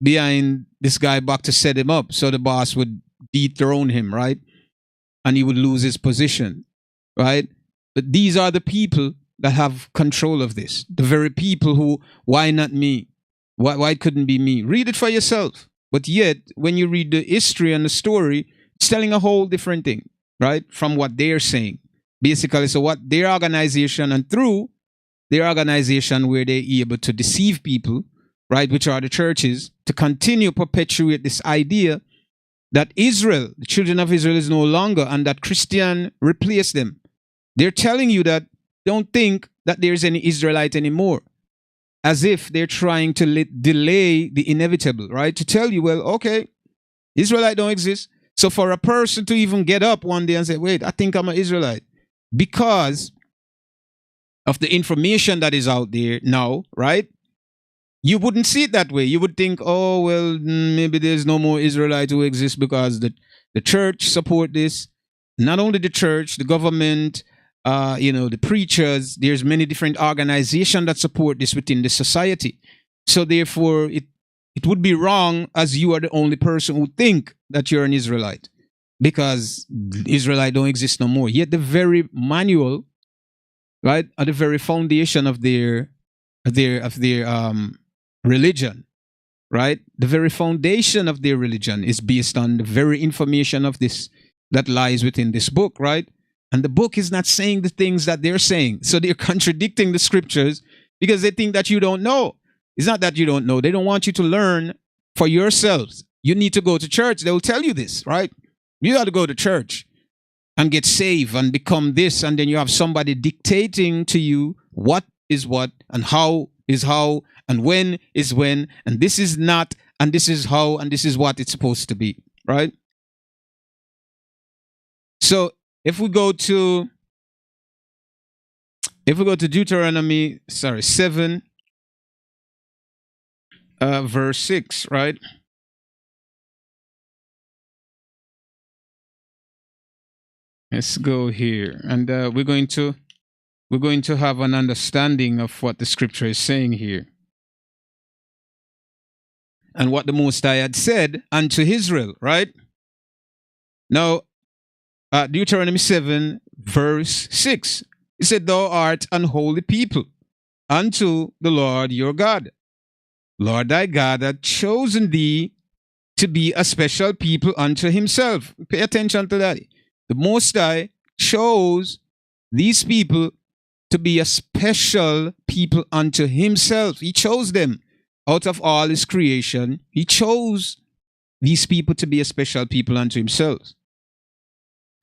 behind this guy back to set him up. So the boss would dethrone him, right? And he would lose his position, right? But these are the people that have control of this. The very people who, why not me? Why couldn't be me? Read it for yourself. But yet, when you read the history and the story, it's telling a whole different thing, right? From what they're saying. Basically, so what their organization, and through their organization where they're able to deceive people, right, which are the churches, to continue perpetuate this idea that Israel, the children of Israel, is no longer, and that Christian replaced them. They're telling you that don't think that there's any Israelite anymore, as if they're trying to delay the inevitable, right? To tell you, well, okay, Israelite don't exist. So for a person to even get up one day and say, wait, I think I'm an Israelite, because of the information that is out there now, right? You wouldn't see it that way. You would think, oh, well, maybe there's no more Israelite who exist because the church support this. Not only the church, the government, the preachers, there's many different organizations that support this within the society. So therefore, it would be wrong as you are the only person who think that you're an Israelite, because Israelite don't exist no more. Yet the very manual, right, at the very foundation of their religion, right? The very foundation of their religion is based on the very information of this that lies within this book, right? And the book is not saying the things that they're saying. So they're contradicting the scriptures because they think that you don't know. It's not that you don't know. They don't want you to learn for yourselves. You need to go to church. They will tell you this, right? You got to go to church and get saved and become this. And then you have somebody dictating to you what is what and how is how and when is when. And this is not, and this is how, and this is what it's supposed to be, right? So if we go to Deuteronomy, 7, verse 6, right? Let's go here, and we're going to have an understanding of what the scripture is saying here, and what the Most High had said unto Israel, right? Now, Deuteronomy 7, verse 6, it said, "Thou art an holy people unto the Lord your God. Lord thy God hath chosen thee to be a special people unto himself." Pay attention to that. The Most High chose these people to be a special people unto himself. He chose them out of all his creation. He chose these people to be a special people unto himself.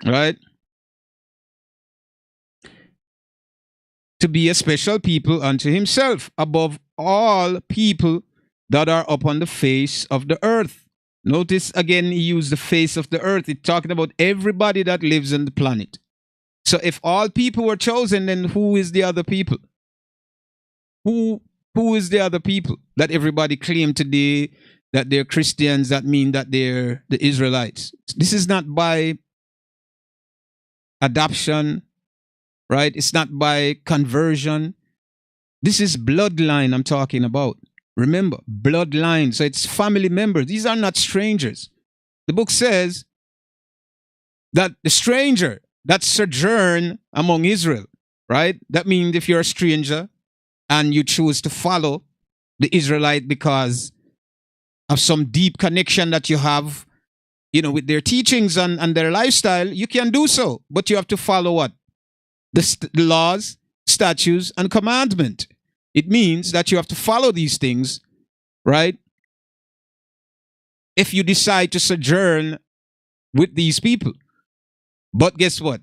Right? To be a special people unto himself above all people that are upon the face of the earth. Notice again, he used the face of the earth. It's talking about everybody that lives on the planet. So if all people were chosen, then who is the other people? Who is the other people that everybody claim today that they're Christians, that mean that they're the Israelites? This is not by adoption, right? It's not by conversion. This is bloodline I'm talking about. Remember, bloodline. So it's family members. These are not strangers. The book says that the stranger that sojourn among Israel, right? That means if you're a stranger and you choose to follow the Israelite because of some deep connection that you have, with their teachings and their lifestyle, you can do so. But you have to follow what? The laws, statutes, and commandment. It means that you have to follow these things, right? If you decide to sojourn with these people. But guess what?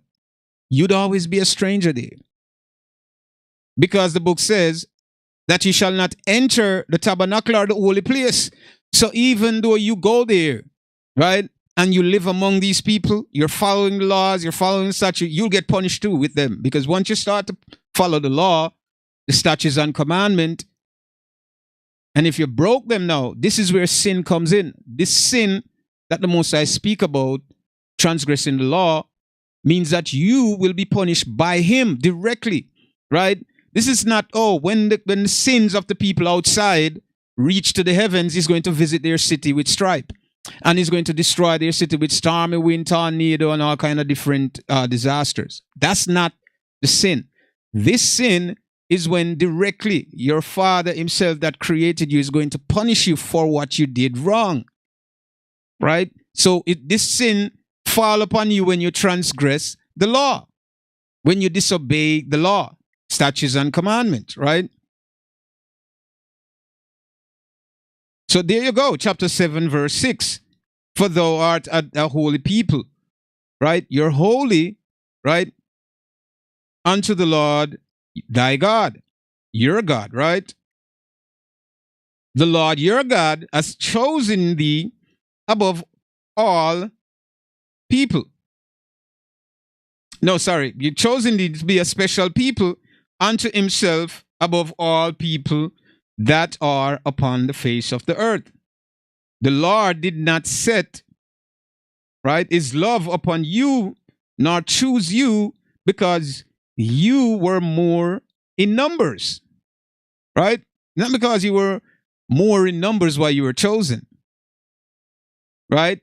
You'd always be a stranger there. Because the book says that you shall not enter the tabernacle or the holy place. So even though you go there, right, and you live among these people, you're following the laws, you're following the statute, you'll get punished too with them. Because once you start to follow the law, the statutes and commandment, and if you broke them now, this is where sin comes in. This sin that the Most High speak about, transgressing the law, means that you will be punished by him directly, right? This is not, when the sins of the people outside reach to the heavens, he's going to visit their city with stripe. And he's going to destroy their city with stormy wind, tornado, and all kind of different disasters. That's not the sin. This sin is when directly your Father himself that created you is going to punish you for what you did wrong. Right? So this sin fall upon you when you transgress the law, when you disobey the law, statutes and commandments, right? So there you go, chapter 7, verse 6. For thou art a holy people, right? You're holy, right? Unto the Lord thy God, your God, right? The Lord your God has chosen thee above all people. No, sorry, you've chosen thee to be a special people unto himself above all people that are upon the face of the earth. The Lord did not set, right, his love upon you, nor choose you because you were more in numbers, right? Not because you were more in numbers while you were chosen, right?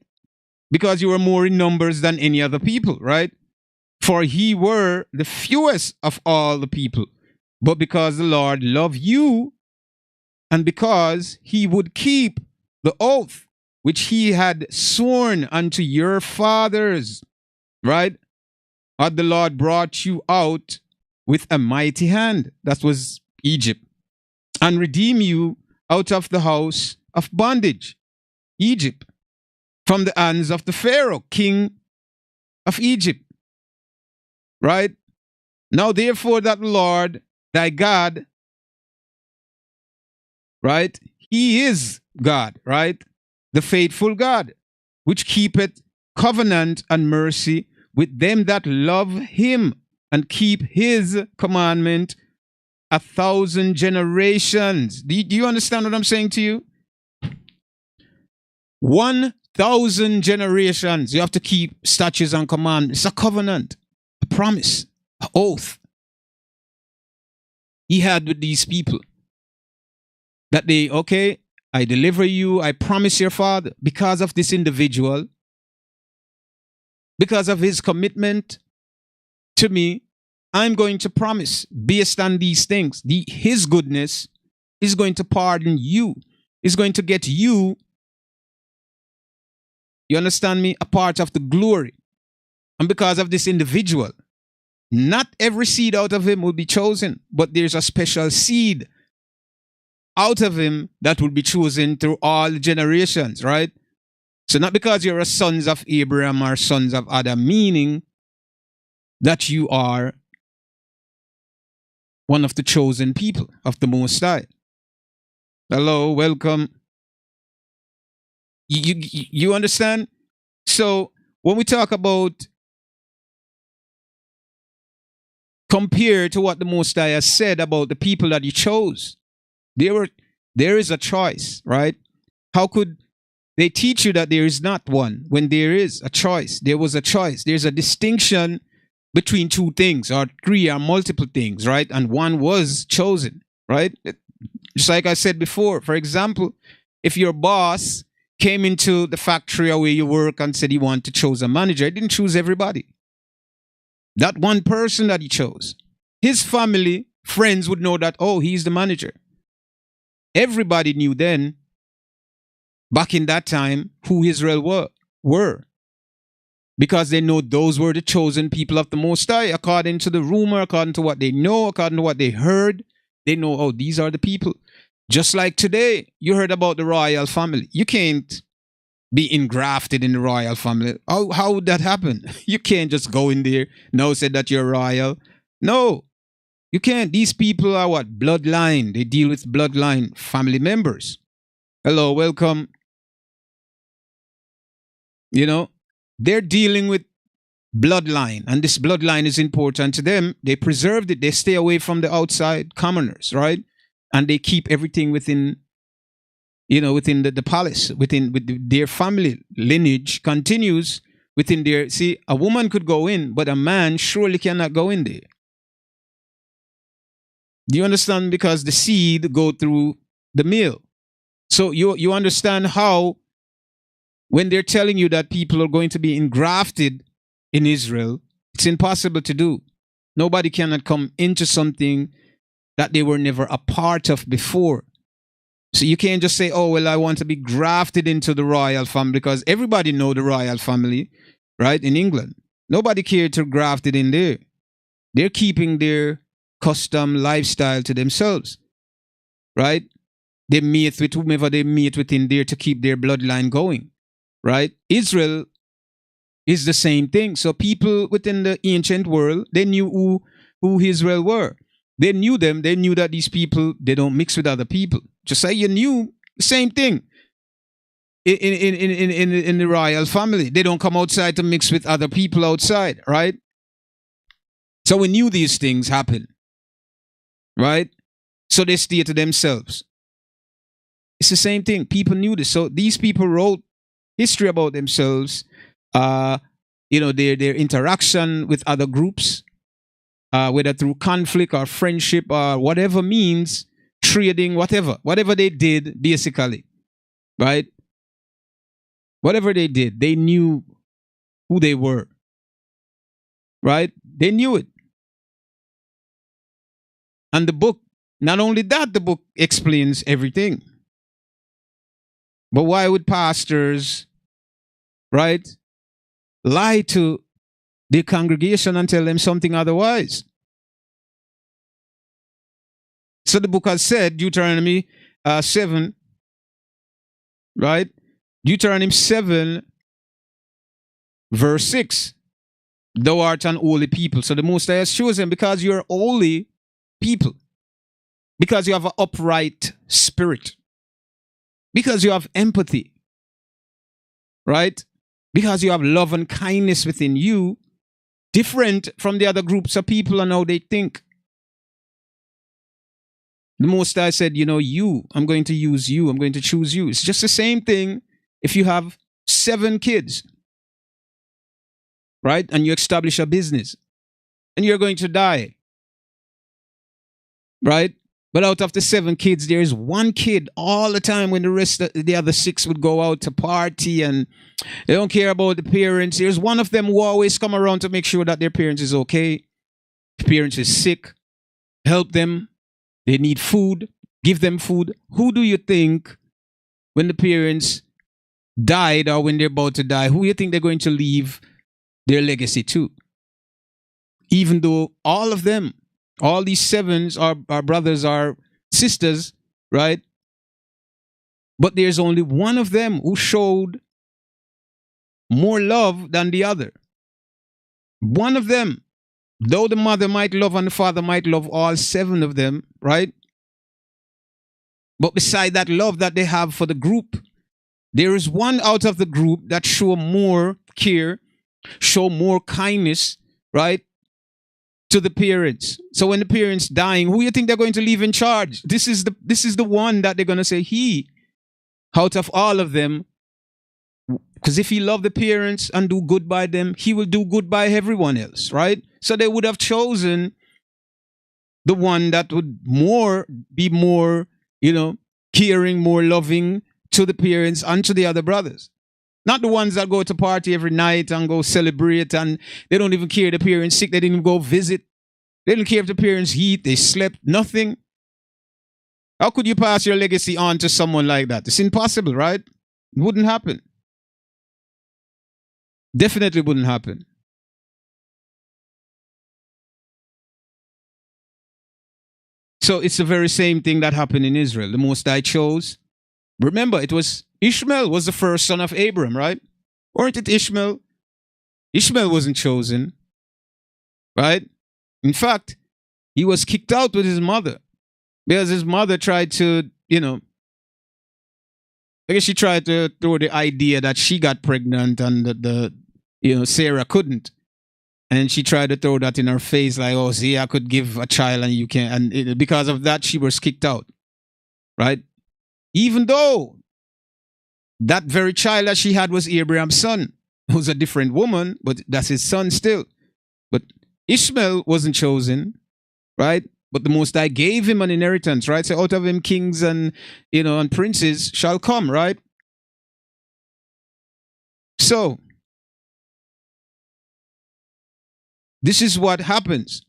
Because you were more in numbers than any other people, right? For he were the fewest of all the people. But because the Lord loved you, and because he would keep the oath which he had sworn unto your fathers, right? Had the Lord brought you out with a mighty hand, that was Egypt, and redeem you out of the house of bondage, Egypt, from the hands of the Pharaoh, king of Egypt, right? Now, therefore, that Lord thy God, right? He is God, right? The faithful God, which keepeth covenant and mercy with them that love him and keep his commandment 1,000 generations. Do you understand what I'm saying to you? 1,000 generations. You have to keep statutes and commandments. It's a covenant, a promise, an oath he had with these people. That they, okay, I deliver you, I promise your father, because of this individual, because of his commitment to me, I'm going to promise, based on these things, his goodness is going to pardon you, is going to get you, you understand me, a part of the glory. And because of this individual, not every seed out of him will be chosen, but there's a special seed out of him that will be chosen through all generations, right? So not because you're a sons of Abraham or sons of Adam, meaning that you are one of the chosen people of the Most High. Hello, welcome. You understand? So when we talk about compare to what the Most High has said about the people that he chose, there is a choice, right? How could they teach you that there is not one when there is a choice? There was a choice. There's a distinction between two things or three or multiple things, right? And one was chosen, right? Just like I said before, for example, if your boss came into the factory where you work and said he wanted to choose a manager, he didn't choose everybody. That one person that he chose, his family, friends would know that, oh, he's the manager. Everybody knew then, back in that time, who Israel were. Because they know those were the chosen people of the Most High, according to the rumor, according to what they know, according to what they heard. They know, oh, these are the people. Just like today, you heard about the royal family. You can't be engrafted in the royal family. How would that happen? You can't just go in there, now say that you're royal. No, you can't. These people are what? Bloodline. They deal with bloodline family members. Hello, welcome. You know, they're dealing with bloodline, and this bloodline is important to them. They preserved it. They stay away from the outside commoners, right? And they keep everything within, within the palace, with their family lineage continues within their. See, a woman could go in, but a man surely cannot go in there. Do you understand? Because the seed go through the mill. So you understand how when they're telling you that people are going to be engrafted in Israel, it's impossible to do. Nobody cannot come into something that they were never a part of before. So you can't just say, oh, well, I want to be grafted into the royal family, because everybody know the royal family, right, in England. Nobody cared to graft it in there. They're keeping their custom lifestyle to themselves, right? They mate with whomever they mate with in there to keep their bloodline going, right? Israel is the same thing. So people within the ancient world, they knew who Israel were. They knew them. They knew that these people, they don't mix with other people. Just say you knew the same thing in the royal family. They don't come outside to mix with other people outside, right? So we knew these things happen, right? So they stay to themselves. It's the same thing. People knew this. So these people wrote history about themselves, their interaction with other groups, whether through conflict or friendship or whatever means, trading, whatever they did, basically, right? Whatever they did, they knew who they were, right? They knew it. And the book, not only that, the book explains everything. But why would pastors, right, lie to the congregation and tell them something otherwise? So the book has said, Deuteronomy 7, right? Deuteronomy 7, verse 6. Thou art an holy people. So the Most High has chosen because you're holy people. Because you have an upright spirit. Because you have empathy. Right? Because you have love and kindness within you. Different from the other groups of people and how they think. The Most High said, I'm going to use you. I'm going to choose you. It's just the same thing if you have 7 kids, right? And you establish a business and you're going to die, right? But out of the 7 kids, there is 1 kid all the time when the rest of the other 6 would go out to party and they don't care about the parents. There's one of them who always come around to make sure that their parents is okay. The parents is sick, help them. They need food, give them food. Who do you think, when the parents died or when they're about to die, who do you think they're going to leave their legacy to? Even though all of them, all these 7s are brothers, are sisters, right? But there's only one of them who showed more love than the other. One of them. Though the mother might love and the father might love all 7 of them, right? But beside that love that they have for the group, there is one out of the group that show more care, show more kindness, right, to the parents. So when the parents dying, who do you think they're going to leave in charge? This is the one that they're going to say, he, out of all of them, because if he loved the parents and do good by them, he will do good by everyone else, right? So they would have chosen the one that would be more, caring, more loving to the parents and to the other brothers. Not the ones that go to party every night and go celebrate and they don't even care if the parents sick, they didn't even go visit. They didn't care if the parents eat, they slept, nothing. How could you pass your legacy on to someone like that? It's impossible, right? It wouldn't happen. Definitely wouldn't happen. So it's the very same thing that happened in Israel. The Most High chose. Remember, it was Ishmael was the first son of Abram, right? Weren't it Ishmael? Ishmael wasn't chosen, right? In fact, he was kicked out with his mother because his mother tried to, I guess she tried to throw the idea that she got pregnant and that Sarah couldn't. And she tried to throw that in her face, like, oh, see, I could give a child and you can't. And because of that, she was kicked out, right? Even though that very child that she had was Abraham's son. It was a different woman, but that's his son still. But Ishmael wasn't chosen, right? But the Most High gave him an inheritance, right? So out of him kings and, and princes shall come, right? So this is what happens.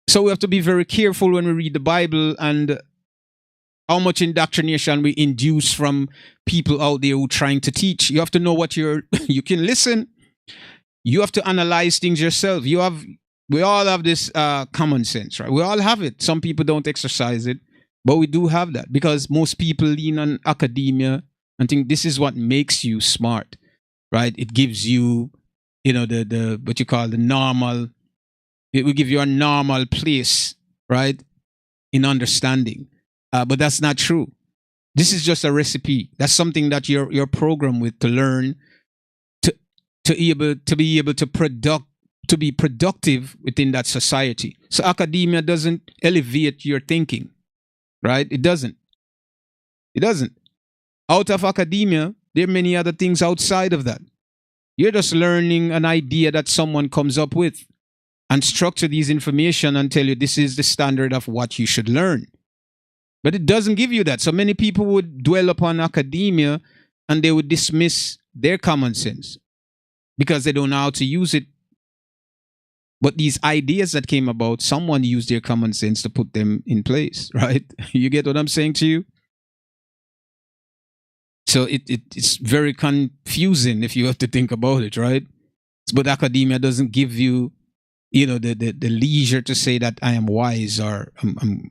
So we have to be very careful when we read the Bible and how much indoctrination we induce from people out there who are trying to teach. You have to know what you can listen. You have to analyze things yourself. We all have this common sense, right? We all have it. Some people don't exercise it, but we do have that because most people lean on academia and think this is what makes you smart, right? It gives you, the what you call the normal. It will give you a normal place, right, in understanding. But that's not true. This is just a recipe. That's something that you're programmed with to learn, to be able to be productive within that society. So academia doesn't elevate your thinking, right? It doesn't. It doesn't. Out of academia, there are many other things outside of that. You're just learning an idea that someone comes up with and structure these information and tell you this is the standard of what you should learn. But it doesn't give you that. So many people would dwell upon academia and they would dismiss their common sense because they don't know how to use it. But these ideas that came about, someone used their common sense to put them in place, right? You get what I'm saying to you? So it's very confusing if you have to think about it, right? But academia doesn't give you, the leisure to say that I am wise or I'm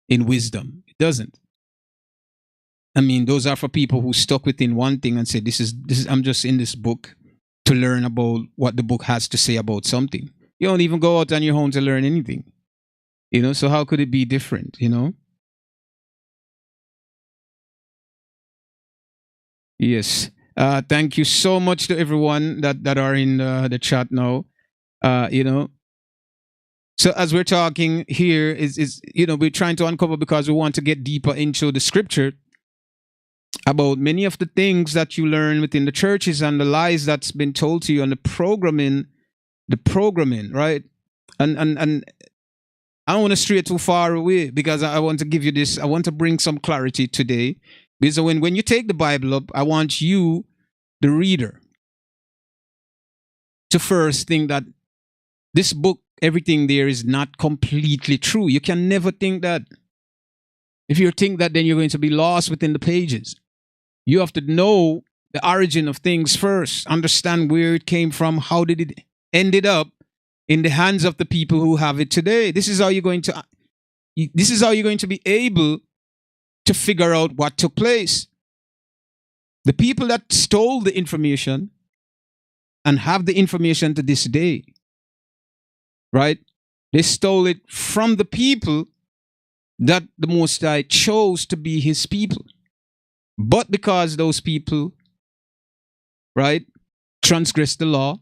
in wisdom. It doesn't. I mean, those are for people who stuck within one thing and said, this is I'm just in this book to learn about what the book has to say about something. You don't even go out on your own to learn anything. So how could it be different, Yes. Thank you so much to everyone that are in the chat now. You know, so as we're talking here is we're trying to uncover because we want to get deeper into the scripture about many of the things that you learn within the churches and the lies that's been told to you and the programming, right? And I don't want to stray too far away because I want to give you this. I want to bring some clarity today. Because when you take the Bible up, I want you, the reader, to first think that this book, everything there is not completely true. You can never think that. If you think that, then you're going to be lost within the pages. You have to know the origin of things first, understand where it came from, how did it ended up in the hands of the people who have it today. This is how you're going to be able to figure out what took place. The people that stole the information and have the information to this day, right? They stole it from the people that the Most High chose to be his people. But because those people, right, transgressed the law,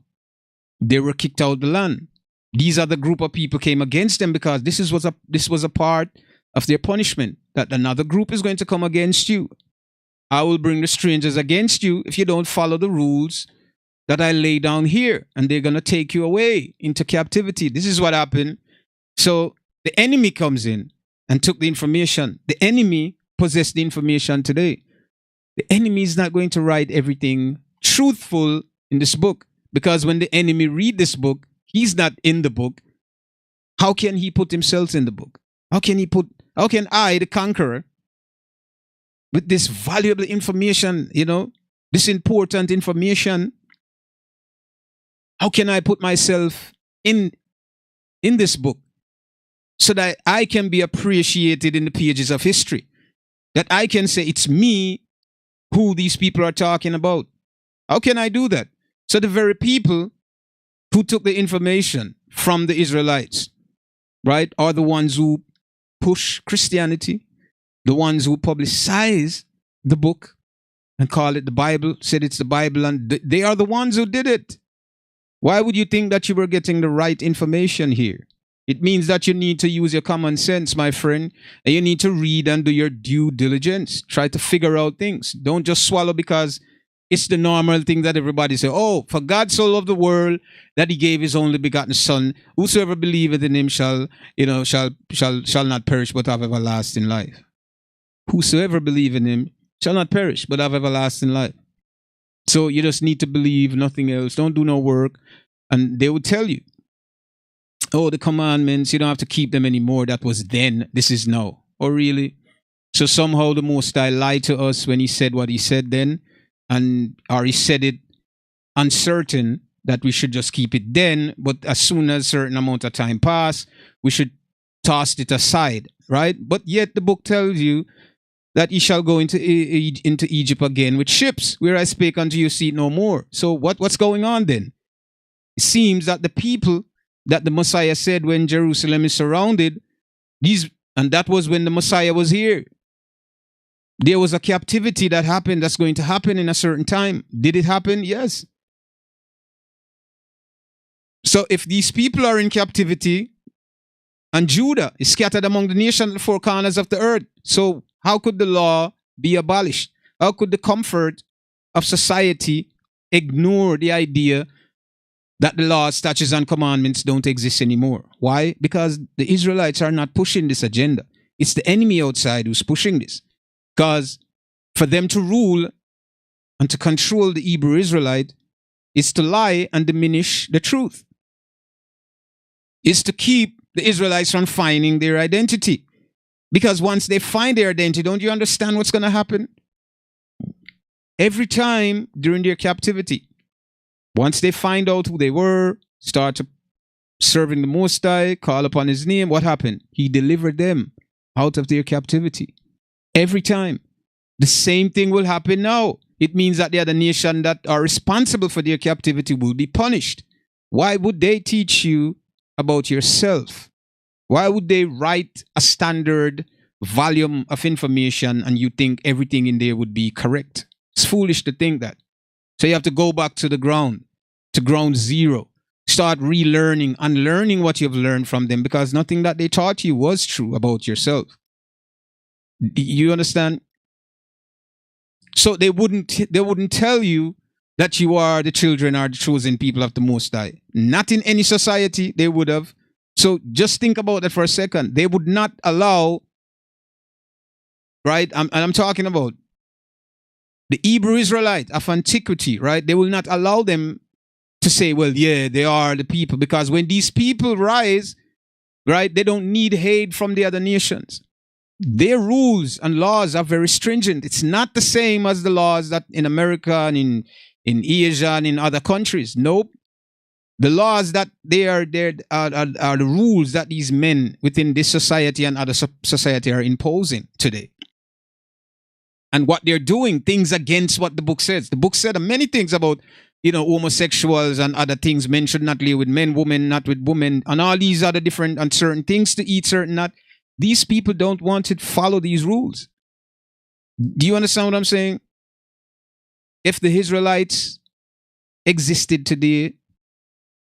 they were kicked out of the land. These other group of people came against them because this was a part of their punishment, that another group is going to come against you. I will bring the strangers against you if you don't follow the rules that I lay down here, and they're going to take you away into captivity. This is what happened. So the enemy comes in and took the information. The enemy possessed the information today. The enemy is not going to write everything truthful in this book, because when the enemy read this book, he's not in the book. How can he put himself in the book? How can I, the conqueror, with this valuable information, this important information, how can I put myself in this book so that I can be appreciated in the pages of history? That I can say it's me who these people are talking about. How can I do that? So the very people who took the information from the Israelites, right, are the ones who push Christianity, the ones who publicize the book and call it the Bible, said it's the Bible, and they are the ones who did it. Why would you think that you were getting the right information here? It means that you need to use your common sense, my friend, and you need to read and do your due diligence. Try to figure out things. Don't just swallow because it's the normal thing that everybody say. Oh, for God so loved the world that he gave his only begotten Son. Whosoever believeth in him shall not perish but have everlasting life. Whosoever believe in him shall not perish but have everlasting life. So you just need to believe, nothing else. Don't do no work. And they will tell you, oh, the commandments, you don't have to keep them anymore. That was then. This is now. Oh, really? So somehow the Most High lied to us when he said what he said then, or he said it uncertain that we should just keep it then, but as soon as a certain amount of time pass, we should toss it aside, right? But yet the book tells you that ye shall go into Egypt again with ships, where I spake unto you, see it no more. So what's going on then? It seems that the people that the Messiah said when Jerusalem is surrounded, and that was when the Messiah was here. There was a captivity that happened that's going to happen in a certain time. Did it happen? Yes. So if these people are in captivity and Judah is scattered among the nations at the four corners of the earth, so how could the law be abolished? How could the comfort of society ignore the idea that the laws, statutes, and commandments don't exist anymore? Why? Because the Israelites are not pushing this agenda. It's the enemy outside who's pushing this. Because for them to rule and to control the Hebrew Israelite is to lie and diminish the truth. Is to keep the Israelites from finding their identity. Because once they find their identity, don't you understand what's going to happen? every time during their captivity. Once they find out who they were, start to serving the Most High, call upon his name, what happened? He delivered them out of their captivity. Every time. The same thing will happen now. It means that the other nation that are responsible for their captivity will be punished. Why would they teach you about yourself? Why would they write a standard volume of information and you think everything in there would be correct? It's foolish to think that. So you have to go back to the ground, to ground zero. Start relearning, unlearning what you've learned from them, because nothing that they taught you was true about yourself. You understand? So they wouldn't tell you that you are the children or the chosen people of the Most High. Not in any society they would have. So just think about that for a second. They would not allow, right? And I'm talking about the Hebrew Israelite of antiquity, right? They will not allow them to say, well, yeah, they are the people. Because when these people rise, right, they don't need aid from the other nations. Their rules and laws are very stringent. It's not the same as the laws that in America and in Asia and in other countries. Nope. The laws that are the rules that these men within this society and other society are imposing today. And what they're doing, things against what the book says. The book said many things about, homosexuals and other things. Men should not live with men, women not with women, and all these other different and certain things to eat, certain not. These people don't want to follow these rules. Do you understand what I'm saying? If the Israelites existed today,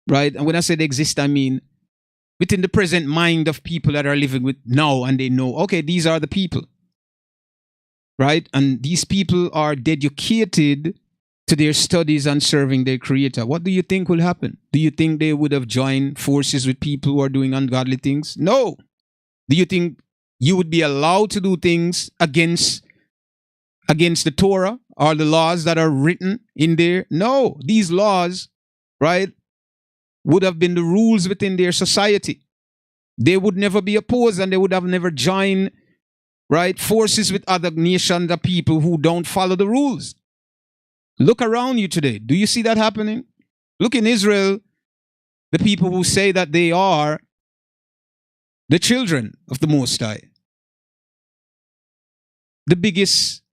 right? And when I said exist, I mean within the present mind of people that are living with now, and they know, okay, these are the people, right? And these people are dedicated to their studies and serving their Creator. What do you think will happen? Do you think they would have joined forces with people who are doing ungodly things? No. Do you think you would be allowed to do things against the Torah or the laws that are written in there? No. These laws, right, would have been the rules within their society. They would never be opposed, and they would have never joined, right, forces with other nations or people who don't follow the rules. Look around you today. Do you see that happening? Look in Israel, the people who say that they are the children of the Most High. The biggest,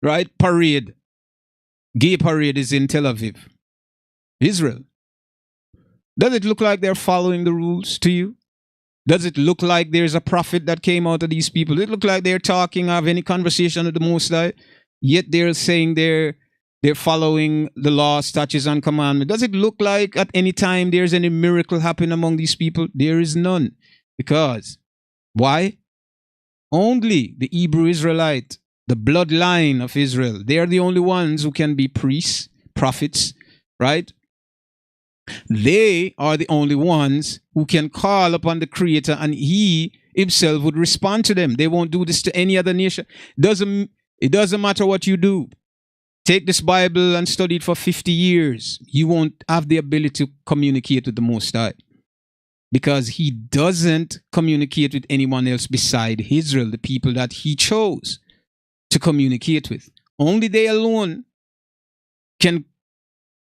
right, parade, gay parade is in Tel Aviv, Israel. Does it look like they're following the rules to you? Does it look like there's a prophet that came out of these people? Does it look like they're talking, have any conversation with the Most High? Yet they're saying they're following the law, statutes, and commandments. Does it look like at any time there's any miracle happening among these people? There is none. Because, why? Only the Hebrew Israelite, the bloodline of Israel, they are the only ones who can be priests, prophets, right? They are the only ones who can call upon the Creator, and He Himself would respond to them. They won't do this to any other nation. It doesn't matter what you do. Take this Bible and study it for 50 years. You won't have the ability to communicate with the Most High, because He doesn't communicate with anyone else beside Israel, the people that He chose to communicate with. Only they alone can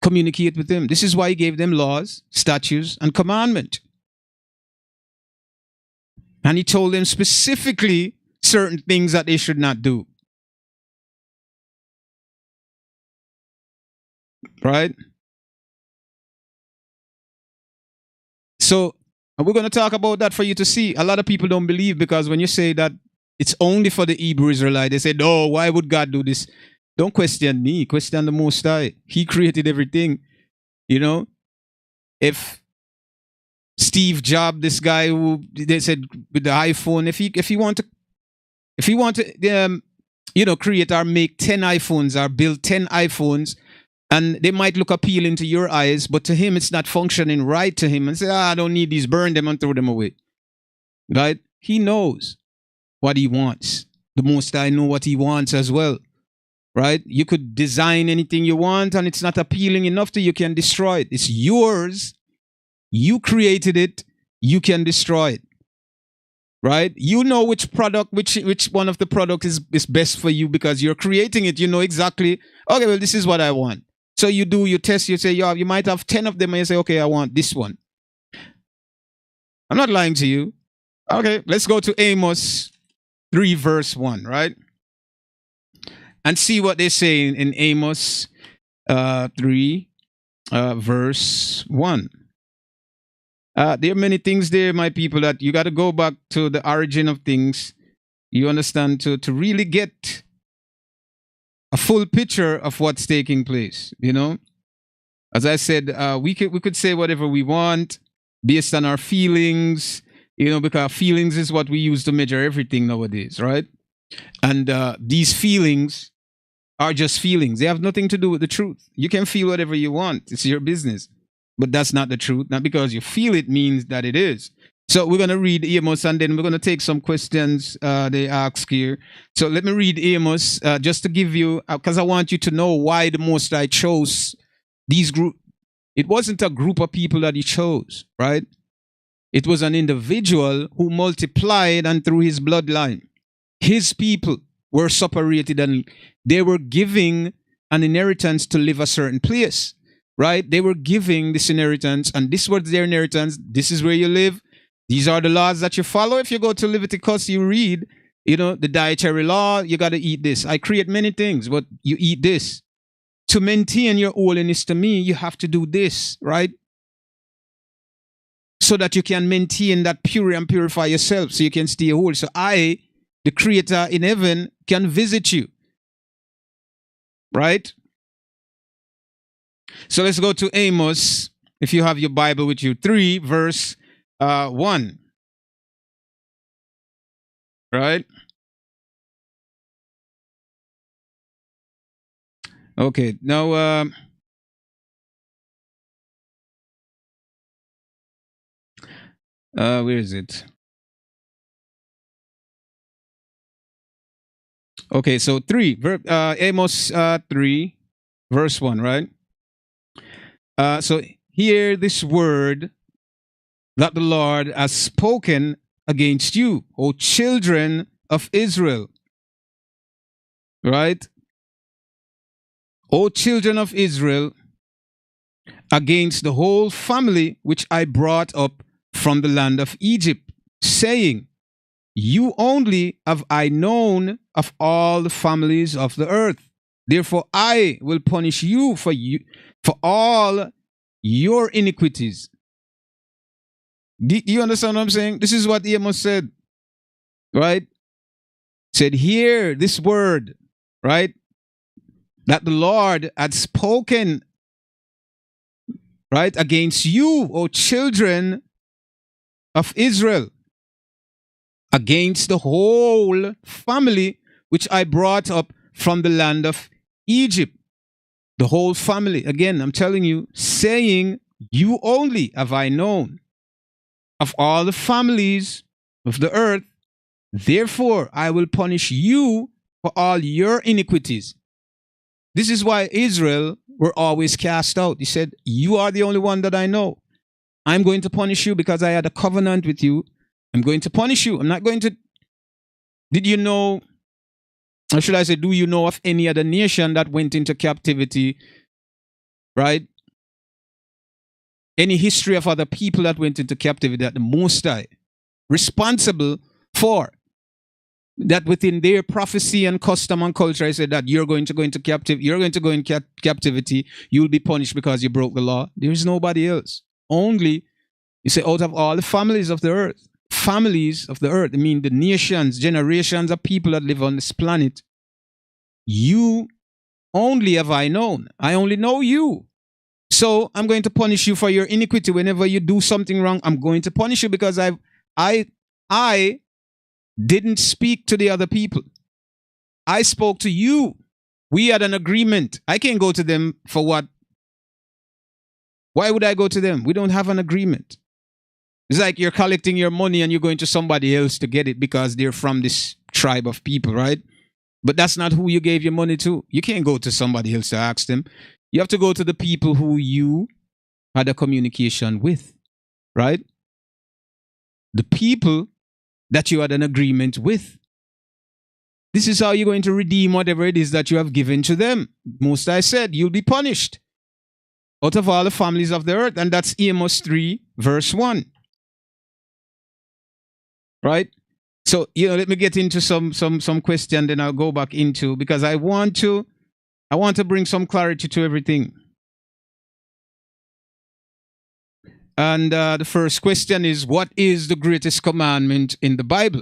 communicate with Him. This is why He gave them laws, statutes, and commandment. And He told them specifically certain things that they should not do. Right? So we're going to talk about that for you to see. A lot of people don't believe, because when you say that it's only for the Hebrew Israelite, they say, no, why would God do this? Don't question me. Question the Most High. He created everything. If Steve Jobs, this guy who they said with the iPhone, if he want to create or make 10 iPhones or build 10 iPhones, and they might look appealing to your eyes, but to him, it's not functioning right to him, and say, I don't need these, burn them and throw them away. Right? He knows what He wants. The Most High knows what He wants as well. Right? You could design anything you want, and it's not appealing enough to you, can destroy it. It's yours. You created it. You can destroy it. right? You know which product, which one of the product is best for you because you're creating it. You know exactly, okay, well, this is what I want. So you do, you test, you say, you might have 10 of them and you say, okay, I want this one. I'm not lying to you. Okay, let's go to Amos 3, verse 1, right? And see what they say in Amos 3, verse 1. There are many things there, my people, that you got to go back to the origin of things. You understand, to really get a full picture of what's taking place. You know, as I said, we could say whatever we want based on our feelings. You know, because feelings is what we use to measure everything nowadays, right? And these feelings are just feelings. They have nothing to do with the truth. You can feel whatever you want. It's your business. But that's not the truth. Not because you feel it means that it is. So we're going to read Amos and then we're going to take some questions they ask here. So let me read Amos just to give you, because I want you to know why the Most High chose these group. It wasn't a group of people that he chose, right? It was an individual who multiplied, and through his bloodline, his people were separated and they were giving an inheritance to live a certain place, right? They were giving this inheritance, and this was their inheritance. This is where you live. These are the laws that you follow. If you go to Leviticus, you read, you know, the dietary law, you got to eat this. I create many things, but you eat this. To maintain your holiness to me, you have to do this, right? So that you can maintain that pure and purify yourself so you can stay holy. So I, the creator in heaven, can visit you. Right? So let's go to Amos, if you have your Bible with you, 3, verse 1. Right? Okay, now where is it? Okay, so Amos 3, verse 1, right? So hear this word that the Lord has spoken against you, O children of Israel. Right? O children of Israel, against the whole family which I brought up from the land of Egypt, saying, you only have I known of all the families of the earth. Therefore I will punish you for all your iniquities. Do you understand what I'm saying? This is what Amos said, right? Said, hear this word, right? That the Lord had spoken, right, against you, O children of Israel, against the whole family which I brought up from the land of Egypt. The whole family. Again, I'm telling you, saying, you only have I known of all the families of the earth. Therefore, I will punish you for all your iniquities. This is why Israel were always cast out. He said, you are the only one that I know. I'm going to punish you because I had a covenant with you. I'm going to punish you. I'm not going to. Did you know, or should I say, do you know of any other nation that went into captivity, right? Any history of other people that went into captivity that the Most High responsible for? That within their prophecy and custom and culture, I said that you're going to go into captivity, you're going to go in captivity, you'll be punished because you broke the law. There is nobody else. Only, you say, out of all the families of the earth, I mean the nations, generations of people that live on this planet, you only have I known. I only know you. So I'm going to punish you for your iniquity. Whenever you do something wrong, I'm going to punish you because I didn't speak to the other people. I spoke to you. We had an agreement. I can't go to them for what? Why would I go to them? We don't have an agreement. It's like you're collecting your money and you're going to somebody else to get it because they're from this tribe of people, right? But that's not who you gave your money to. You can't go to somebody else to ask them. You have to go to the people who you had a communication with, right? The people that you had an agreement with. This is how you're going to redeem whatever it is that you have given to them. Most I said, you'll be punished out of all the families of the earth. And that's Amos 3, verse 1. Right? So, let me get into some question, then I'll go back into, because I want to bring some clarity to everything. And the first question is, what is the greatest commandment in the Bible?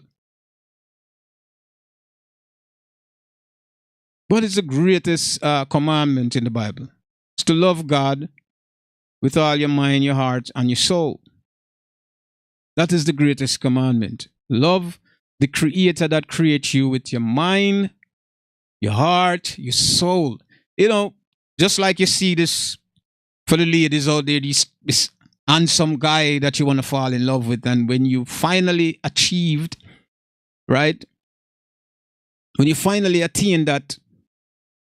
What is the greatest commandment in the Bible? It's to love God with all your mind, your heart, and your soul. That is the greatest commandment. Love the Creator that creates you with your mind, your heart, your soul. Just like you see this for the ladies out there, this handsome guy that you want to fall in love with, and when you finally achieved, right? When you finally attain that,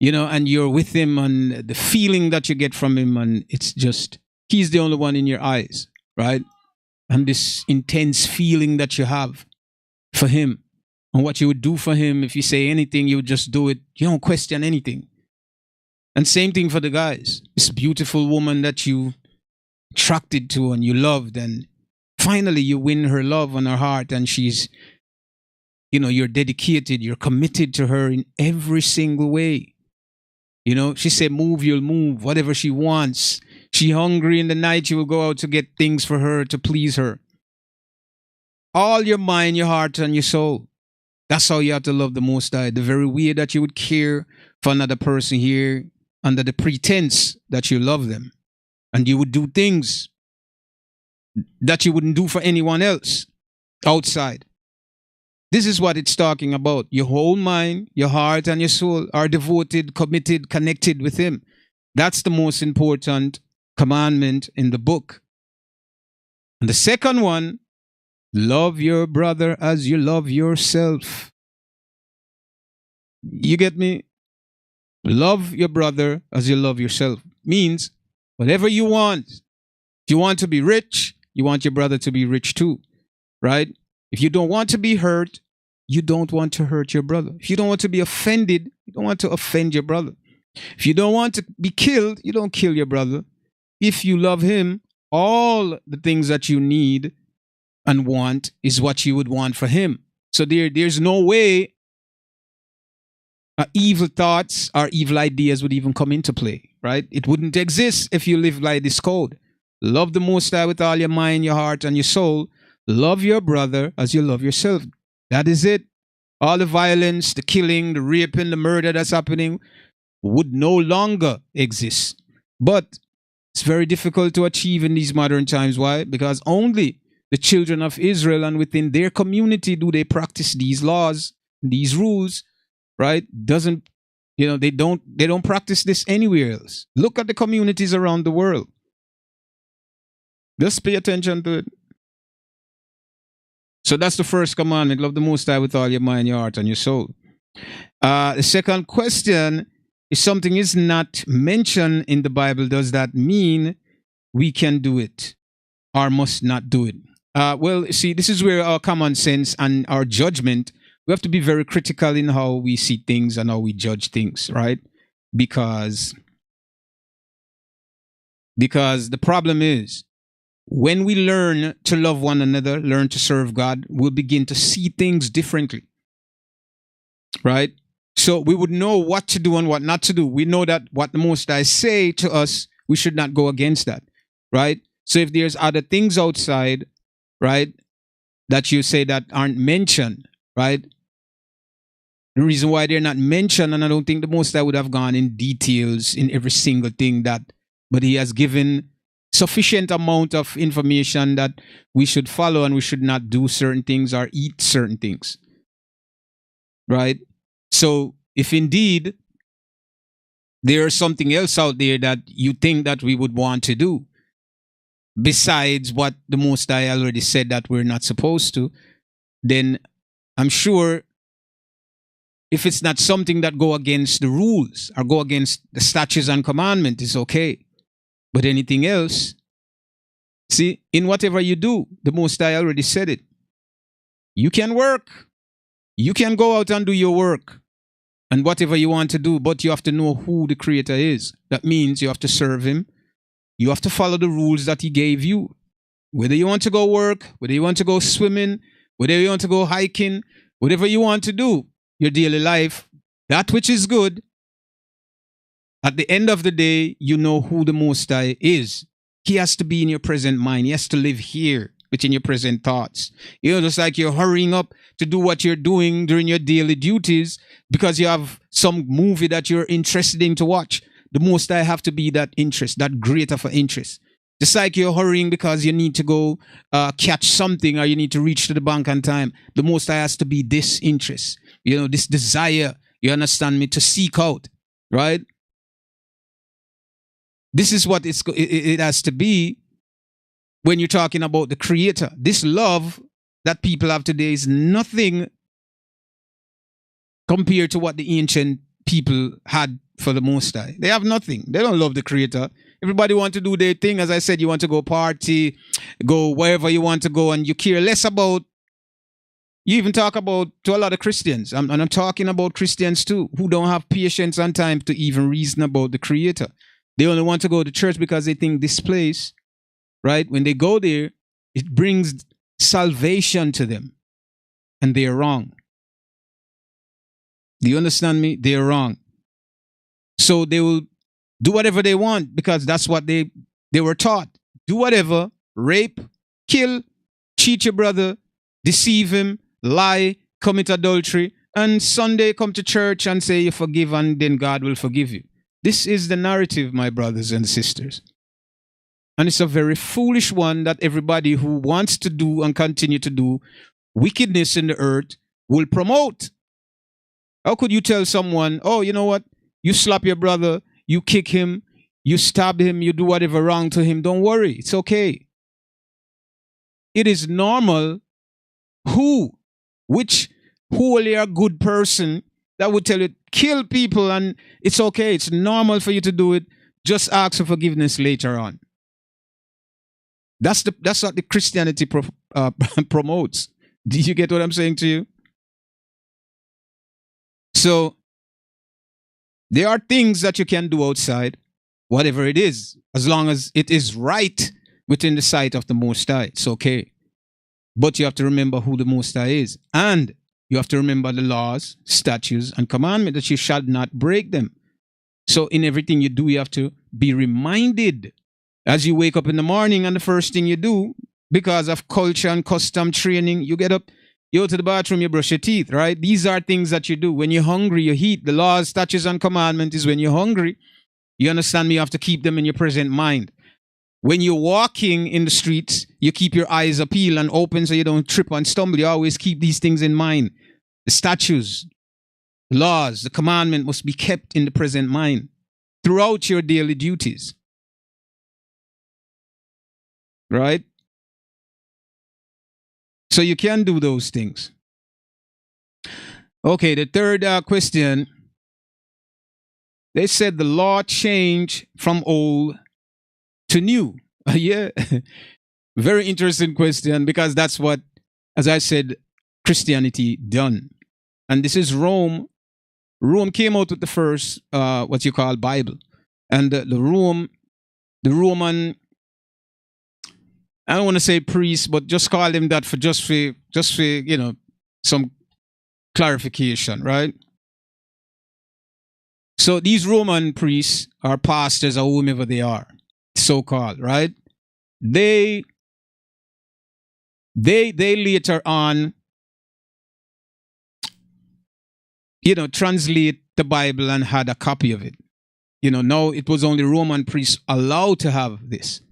and you're with him, and the feeling that you get from him, and it's just, he's the only one in your eyes, right? And this intense feeling that you have for him, and what you would do for him. If you say anything, you would just do it. You don't question anything. And same thing for the guys. This beautiful woman that you attracted to and you loved, and finally you win her love and her heart, and she's, you're dedicated, you're committed to her in every single way. She said, move, you'll move. Whatever she wants. She hungry in the night, you will go out to get things for her to please her. All your mind, your heart, and your soul. That's how you have to love the Most High. The very way that you would care for another person here under the pretense that you love them. And you would do things that you wouldn't do for anyone else outside. This is what it's talking about. Your whole mind, your heart, and your soul are devoted, committed, connected with Him. That's the most important commandment in the book. And the second one, love your brother as you love yourself. You get me? Love your brother as you love yourself. Means whatever you want. If you want to be rich, you want your brother to be rich too. Right? If you don't want to be hurt, you don't want to hurt your brother. If you don't want to be offended, you don't want to offend your brother. If you don't want to be killed, you don't kill your brother. If you love him, all the things that you need and want is what you would want for him. So there's no way evil thoughts or evil ideas would even come into play, right? It wouldn't exist if you live by this code. Love the Most High with all your mind, your heart, and your soul. Love your brother as you love yourself. That is it. All the violence, the killing, the raping, the murder that's happening would no longer exist. But it's very difficult to achieve in these modern times. Why? Because only the children of Israel and within their community do they practice these laws, these rules, right? They don't practice this anywhere else. Look at the communities around the world. Just pay attention to it. So that's the first commandment. Love the Most High with all your mind, your heart, and your soul. The second question, if something is not mentioned in the Bible, does that mean we can do it or must not do it? Well, see, this is where our common sense and our judgment, we have to be very critical in how we see things and how we judge things, right? Because the problem is, when we learn to love one another, learn to serve God, we'll begin to see things differently, right? So we would know what to do and what not to do. We know that what the Most High say to us, we should not go against that, right? So if there's other things outside, right, that you say that aren't mentioned, right? The reason why they're not mentioned, and I don't think the Most High would have gone in details in every single thing but He has given sufficient amount of information that we should follow, and we should not do certain things or eat certain things, right? So if indeed there's something else out there that you think that we would want to do besides what the Most High already said that we're not supposed to, then I'm sure if it's not something that go against the rules or go against the statutes and commandments, it's okay. But anything else, see, in whatever you do, the Most High already said it. You can work. You can go out and do your work and whatever you want to do, but you have to know who the Creator is. That means you have to serve Him. You have to follow the rules that He gave you. Whether you want to go work, whether you want to go swimming, whether you want to go hiking, whatever you want to do, your daily life, that which is good, at the end of the day, you know who the Most High is. He has to be in your present mind. He has to live here within your present thoughts. You know, just like you're hurrying up to do what you're doing during your daily duties because you have some movie that you're interested in to watch. The Most High have to be that interest, that greater for interest. Just like you're hurrying because you need to go catch something or you need to reach to the bank on time. The Most High has to be this interest, you know, this desire, you understand me, to seek out, right? This is what it has to be when you're talking about the Creator. This love that people have today is nothing compared to what the ancient people had for the Most High. They have nothing. They don't love the Creator. Everybody want to do their thing. As I said, you want to go party, go wherever you want to go, and you care less about. You even talk about to a lot of Christians, and I'm talking about Christians too, who don't have patience and time to even reason about the Creator. They only want to go to church because they think this place, right, when they go there, it brings salvation to them. And they're wrong. Do you understand me? They're wrong. So they will do whatever they want because that's what they were taught. Do whatever, rape, kill, cheat your brother, deceive him, lie, commit adultery, and Sunday come to church and say you forgive and then God will forgive you. This is the narrative, my brothers and sisters. And it's a very foolish one that everybody who wants to do and continue to do wickedness in the earth will promote. How could you tell someone, oh, you know what? You slap your brother, you kick him, you stab him, you do whatever wrong to him. Don't worry, it's okay. It is normal. Which holy or good person that would tell you, kill people and it's okay. It's normal for you to do it. Just ask for forgiveness later on. That's what the Christianity promotes. Do you get what I'm saying to you? So there are things that you can do outside, whatever it is, as long as it is right within the sight of the Most High. It's okay. But you have to remember who the Most High is. And you have to remember the laws, statutes, and commandments that you shall not break them. So in everything you do, you have to be reminded as you wake up in the morning and the first thing you do, because of culture and custom training, you get up, you go to the bathroom, you brush your teeth, right? These are things that you do. When you're hungry, you eat. The laws, statutes, and commandments is when you're hungry. You understand me? You have to keep them in your present mind. When you're walking in the streets, you keep your eyes appeal and open so you don't trip and stumble. You always keep these things in mind. The statutes, the laws, the commandment must be kept in the present mind throughout your daily duties. Right? So you can do those things. Okay, the third question. They said the law changed from old to new. Yeah. Very interesting question because that's what, as I said, Christianity done. And this is Rome. Rome came out with the first, what you call Bible. And the Roman, I don't want to say priest, but just call him that for just for you know, some clarification, right? So these Roman priests or pastors or whomever they are, so-called, right? They later on, you know, translate the Bible and had a copy of it. You know, now it was only Roman priests allowed to have this.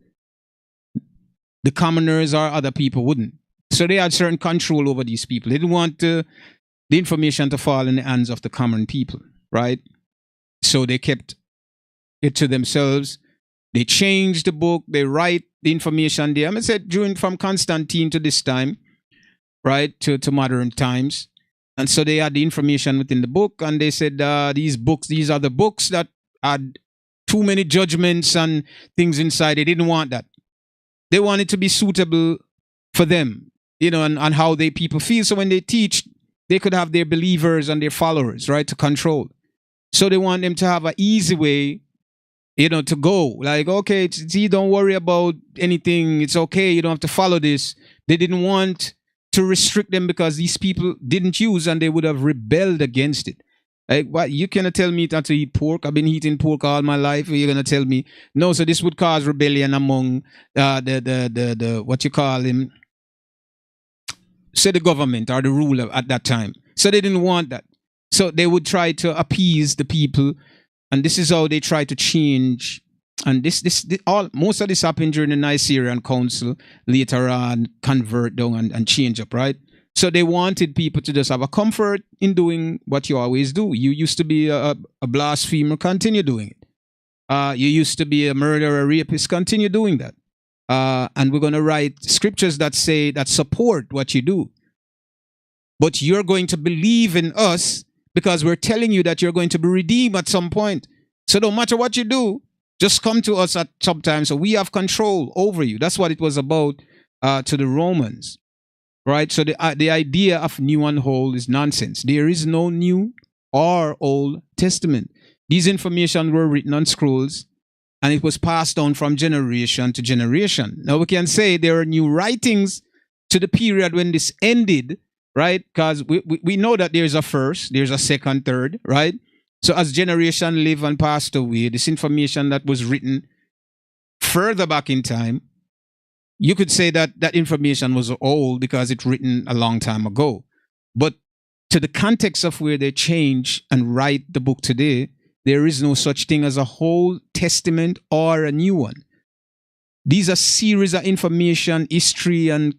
The commoners or other people wouldn't. So they had certain control over these people. They didn't want the information to fall in the hands of the common people, right? So they kept it to themselves. They changed the book. They write the information there. I said from Constantine to this time, right, to modern times. And so they had the information within the book, and they said these are the books that had too many judgments and things inside. They didn't want that. They wanted to be suitable for them. and how they people feel. So when they teach, they could have their believers and their followers, right, to control. So they want them to have an easy way, to go. Like, okay, see, don't worry about anything. It's okay. You don't have to follow this. They didn't want to restrict them because these people didn't use and they would have rebelled against it. Like, what? You cannot tell me not to eat pork. I've been eating pork all my life. You're gonna tell me no? So this would cause rebellion among the what you call him, say the government or the ruler at that time. So they didn't want that. So they would try to appease the people, and this is how they try to change. And this all most of this happened during the Nicene Council. Later on, convert down and change up, right? So they wanted people to just have a comfort in doing what you always do. You used to be a blasphemer, continue doing it. You used to be a murderer, a rapist, continue doing that. And we're going to write scriptures that support what you do. But you're going to believe in us because we're telling you that you're going to be redeemed at some point. So no matter what you do, just come to us at some time. So we have control over you. That's what it was about to the Romans. Right? So the idea of new and old is nonsense. There is no New or Old Testament. These information were written on scrolls and it was passed down from generation to generation. Now we can say there are new writings to the period when this ended, right? Because we know that there's a first, there's a second, third, right? So as generation live and passed away, this information that was written further back in time, you could say that that information was old because it's written a long time ago. But to the context of where they change and write the book today, there is no such thing as a whole testament or a new one. These are series of information, history, and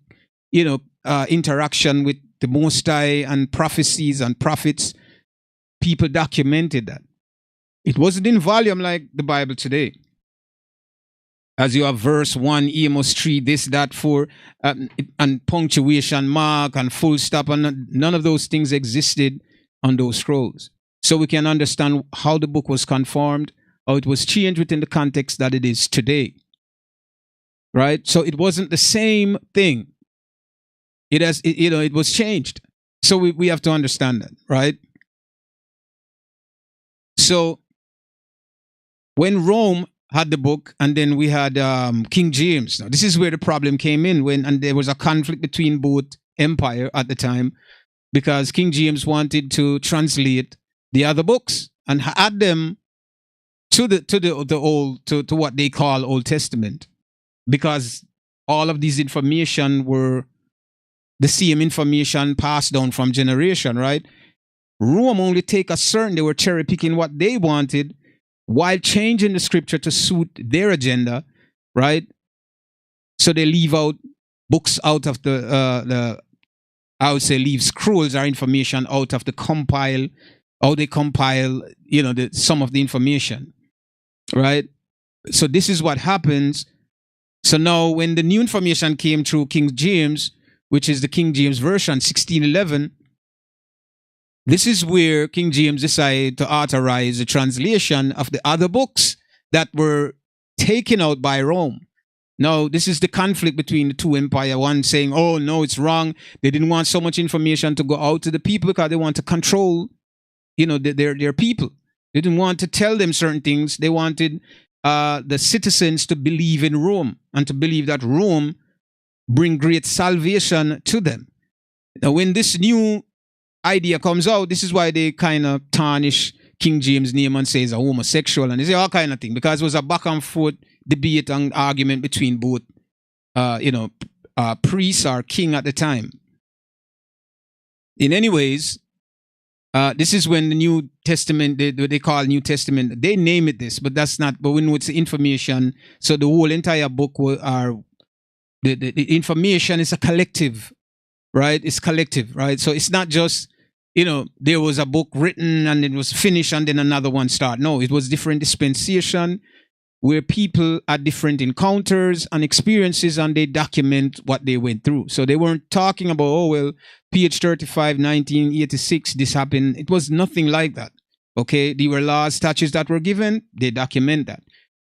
interaction with the Most High and prophecies and prophets. People documented that. It wasn't in volume like the Bible today. As you have verse 1, Amos 3, this, that, 4, and punctuation mark and full stop, and none of those things existed on those scrolls. So we can understand how the book was conformed, how it was changed within the context that it is today. Right? So it wasn't the same thing. It was changed. So we have to understand that, right? So when Rome had the book, and then we had King James. Now, this is where the problem came in and there was a conflict between both empire at the time, because King James wanted to translate the other books and add them to what they call Old Testament, because all of these information were the same information passed down from generation, right? Rome only take they were cherry picking what they wanted, while changing the scripture to suit their agenda, right? So they leave out books out of I would say leave scrolls or information out of how they compile, some of the information, right? So this is what happens. So now when the new information came through King James, which is the King James Version, 1611, this is where King James decided to authorize the translation of the other books that were taken out by Rome. Now, this is the conflict between the two empires. One saying, oh, no, it's wrong. They didn't want so much information to go out to the people because they want to control, their people. They didn't want to tell them certain things. They wanted the citizens to believe in Rome and to believe that Rome bring great salvation to them. Now, when this new idea comes out, this is why they kind of tarnish King James' name and say he's a homosexual, and they say all kind of thing, because it was a back and forth debate and argument between both priests or king at the time. In any ways, this is when the New Testament, they call New Testament, they name it this, but that's not, but when it's information, so the whole entire book the information is a collective, right? It's collective, right? So it's not just, there was a book written and it was finished and then another one start. No, it was different dispensation where people had different encounters and experiences and they document what they went through. So they weren't talking about, oh, well, page 35, 1986, this happened. It was nothing like that. Okay, there were laws, statutes that were given, they document that.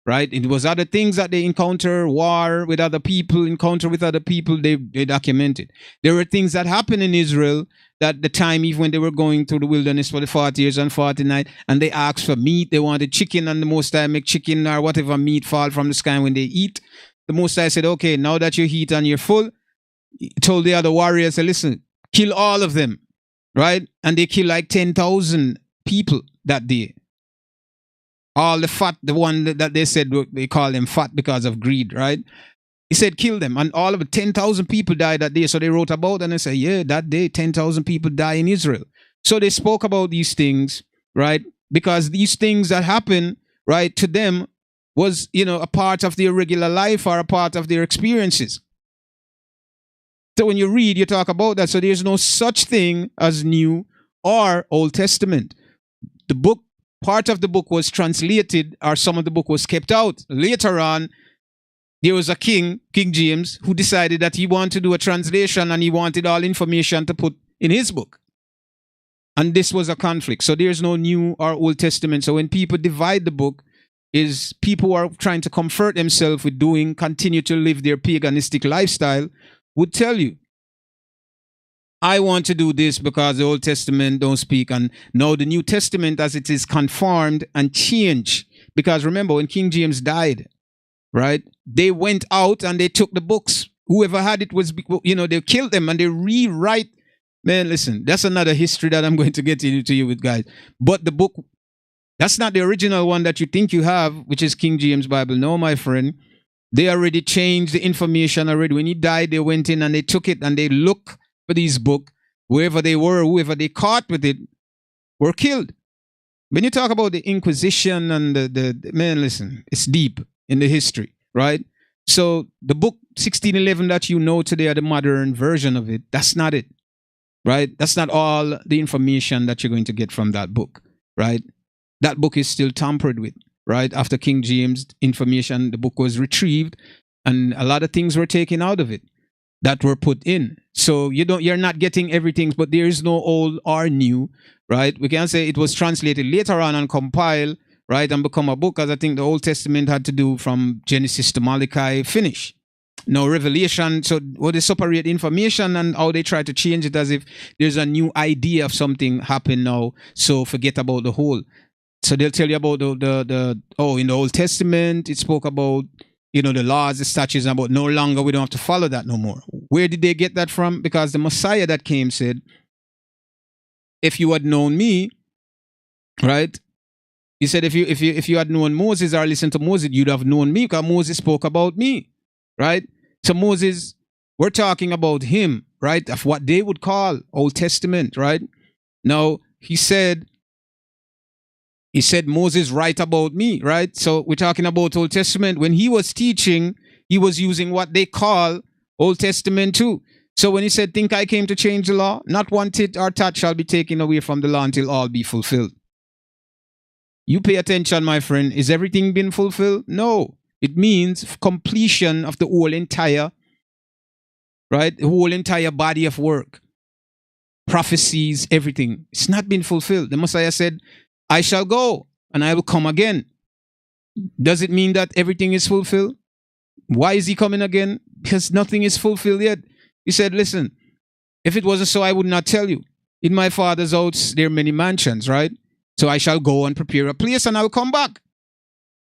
right? It was other things that they encounter, war with other people, encounter with other people, they documented. There were things that happened in Israel that the time, even when they were going through the wilderness for the 40 years and 40 nights, and they asked for meat, they wanted chicken, and the Most High make chicken or whatever meat fall from the sky when they eat. The Most High said, okay, now that you eat and you're full, he told the other warriors, listen, kill all of them, right? And they killed like 10,000 people that day. All the fat, the one that they said they call them fat because of greed, right? He said, kill them. And all of it, 10,000 people died that day. So they wrote about it and they said, yeah, that day, 10,000 people die in Israel. So they spoke about these things, right? Because these things that happen, right, to them was, a part of their regular life or a part of their experiences. So when you read, you talk about that. So there's no such thing as New or Old Testament. The book, part of the book was translated, or some of the book was kept out. Later on, there was a king, King James, who decided that he wanted to do a translation and he wanted all information to put in his book. And this was a conflict. So there's no New or Old Testament. So when people divide the book, is people who are trying to comfort themselves with continue to live their paganistic lifestyle, would tell you, I want to do this because the Old Testament don't speak. And now the New Testament, as it is conformed and changed. Because remember, when King James died, right, they went out and they took the books. Whoever had it was, they killed them and they rewrite. Man, listen, that's another history that I'm going to get into you with, guys. But the book, that's not the original one that you think you have, which is King James Bible. No, my friend. They already changed the information already. When he died, they went in and they took it and they looked for this book. Wherever they were, whoever they caught with it, were killed. When you talk about the Inquisition and the man, listen, it's deep in the history, right? So the book 1611 that you know today, are the modern version of it, that's not it, right? That's not all the information that you're going to get from that book, right? That book is still tampered with. Right after King James information, the book was retrieved, and a lot of things were taken out of it that were put in. So you're not getting everything, but there is no old or new, right? We can say it was translated later on and compiled, right, and become a book, as I think the Old Testament had to do from Genesis to Malachi finish. No Revelation. So what they separate information and how they try to change it as if there's a new idea of something happen now. So forget about the whole. So they'll tell you about in the Old Testament, it spoke about, the laws, the statutes, about no longer we don't have to follow that no more. Where did they get that from? Because the Messiah that came said, if you had known me, right? He said, if you had known Moses or listened to Moses, you'd have known me, because Moses spoke about me, right? So Moses, we're talking about him, right? Of what they would call Old Testament, right? Now, he said, Moses write about me, right? So we're talking about Old Testament. When he was teaching, he was using what they call Old Testament too. So when he said, think I came to change the law, not one tit or tat shall be taken away from the law until all be fulfilled. You pay attention, my friend. Is everything been fulfilled? No. It means completion of the whole entire, right? The whole entire body of work. Prophecies, everything. It's not been fulfilled. The Messiah said, I shall go and I will come again. Does it mean that everything is fulfilled? Why is he coming again? Because nothing is fulfilled yet. He said, listen, if it wasn't so, I would not tell you. In my Father's house, there are many mansions, right? So I shall go and prepare a place and I'll come back.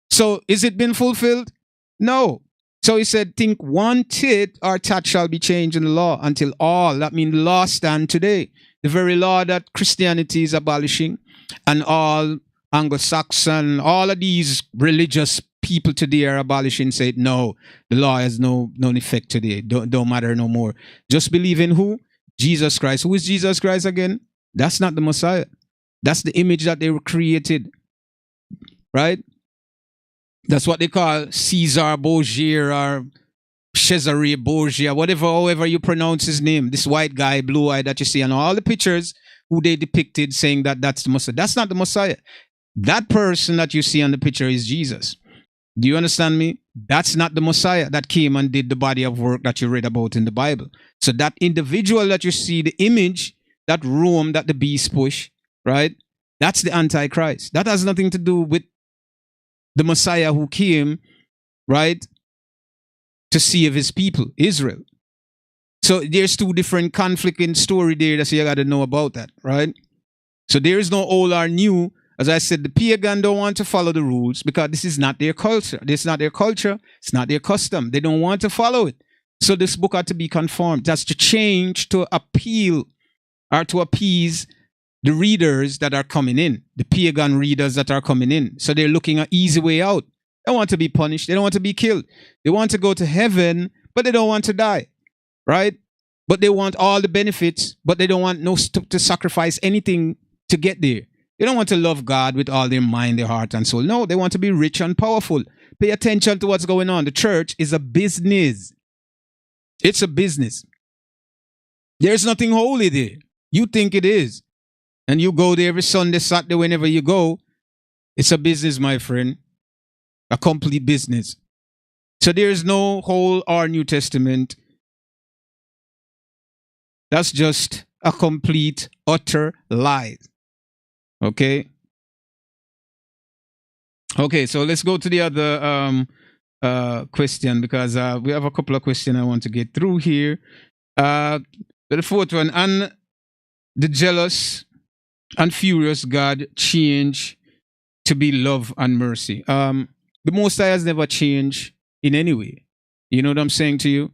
So is it been fulfilled? No. So he said, think one tit or tat shall be changed in the law until all, that means the law stand today. The very law that Christianity is abolishing, and all Anglo-Saxon, all of these religious people today are abolishing, say, no, the law has no effect today. Don't matter no more. Just believe in who? Jesus Christ. Who is Jesus Christ again? That's not the Messiah. That's the image that they were created. Right? That's what they call Caesar Borgia or Cesare Borgia, however you pronounce his name. This white guy, blue-eyed that you see on all the pictures who they depicted saying that that's the Messiah. That's not the Messiah. That person that you see on the picture is Jesus. Do you understand me? That's not the Messiah that came and did the body of work that you read about in the Bible. So that individual that you see, the image, that Rome that the beast push, right? That's the Antichrist. That has nothing to do with the Messiah who came, right, to save his people, Israel. So there's two different conflicting story there that you got to know about that, right? So there is no old or new. As I said, the pagan don't want to follow the rules because this is not their culture. This is not their culture. It's not their custom. They don't want to follow it. So this book had to be conformed. That's to change, to appeal or to appease the readers that are coming in, the pagan readers that are coming in. So they're looking at easy way out. They don't want to be punished. They don't want to be killed. They want to go to heaven, but they don't want to die, right? But they want all the benefits, but they don't want to sacrifice anything to get there. They don't want to love God with all their mind, their heart, and soul. No, they want to be rich and powerful. Pay attention to what's going on. The church is a business. It's a business. There's nothing holy there. You think it is. And you go there every Sunday, Saturday, whenever you go. It's a business, my friend. A complete business. So there's no Old or New Testament. That's just a complete, utter lie. Okay? Okay, so let's go to the other question because we have a couple of questions I want to get through here. The fourth one, and the jealous and furious God change to be love and mercy. The Most High has never changed in any way. You know what I'm saying to you?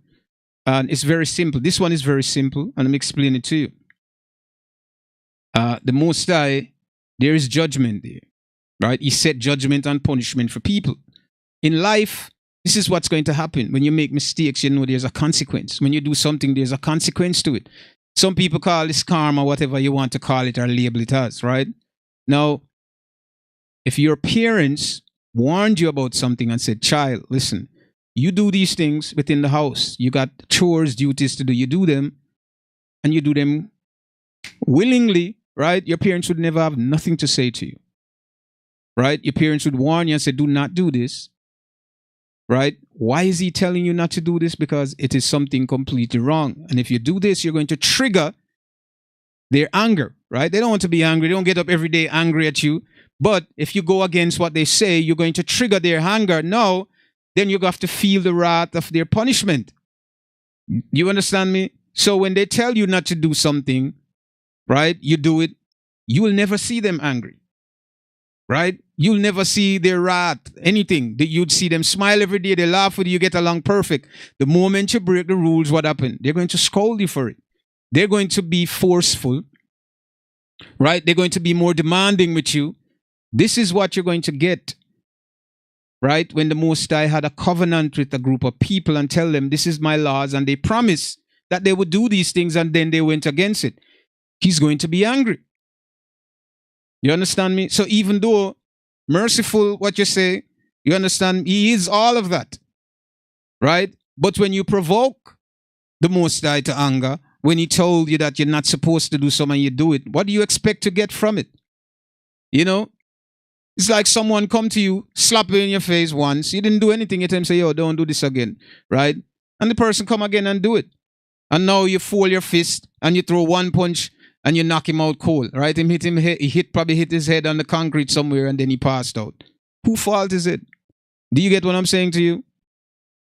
And it's very simple. This one is very simple, and I'm explaining it to you. The Most High, there is judgment there, right? He set judgment and punishment for people. In life, this is what's going to happen. When you make mistakes, you know there's a consequence. When you do something, there's a consequence to it. Some people call this karma, whatever you want to call it or label it as, right? Now, if your parents warned you about something and said, child, listen, you do these things within the house. You got chores, duties to do. You do them, and you do them willingly, right? Your parents would never have nothing to say to you, right? Your parents would warn you and say, do not do this, right? Why is he telling you not to do this? Because it is something completely wrong. And if you do this, you're going to trigger their anger, right? They don't want to be angry. They don't get up every day angry at you. But if you go against what they say, you're going to trigger their anger. No, then you have to feel the wrath of their punishment. You understand me? So when they tell you not to do something, right, you do it, you will never see them angry, right? You'll never see their wrath, anything. You'd see them smile every day. They laugh with you, get along perfect. The moment you break the rules, what happened? They're going to scold you for it. They're going to be forceful, right? They're going to be more demanding with you. This is what you're going to get, right? When the Most High had a covenant with a group of people and tell them, this is my laws, and they promised that they would do these things, and then they went against it. He's going to be angry. You understand me? So even though merciful, what you say, you understand, he is all of that, right? But when you provoke the Most High to anger, when he told you that you're not supposed to do something, you do it, what do you expect to get from it? You know? It's like someone come to you, slap you in your face once. You didn't do anything. You tell him, say, yo, don't do this again. Right? And the person come again and do it. And now you fold your fist and you throw one punch and you knock him out cold. Right? He probably hit his head on the concrete somewhere and then he passed out. Whose fault is it? Do you get what I'm saying to you?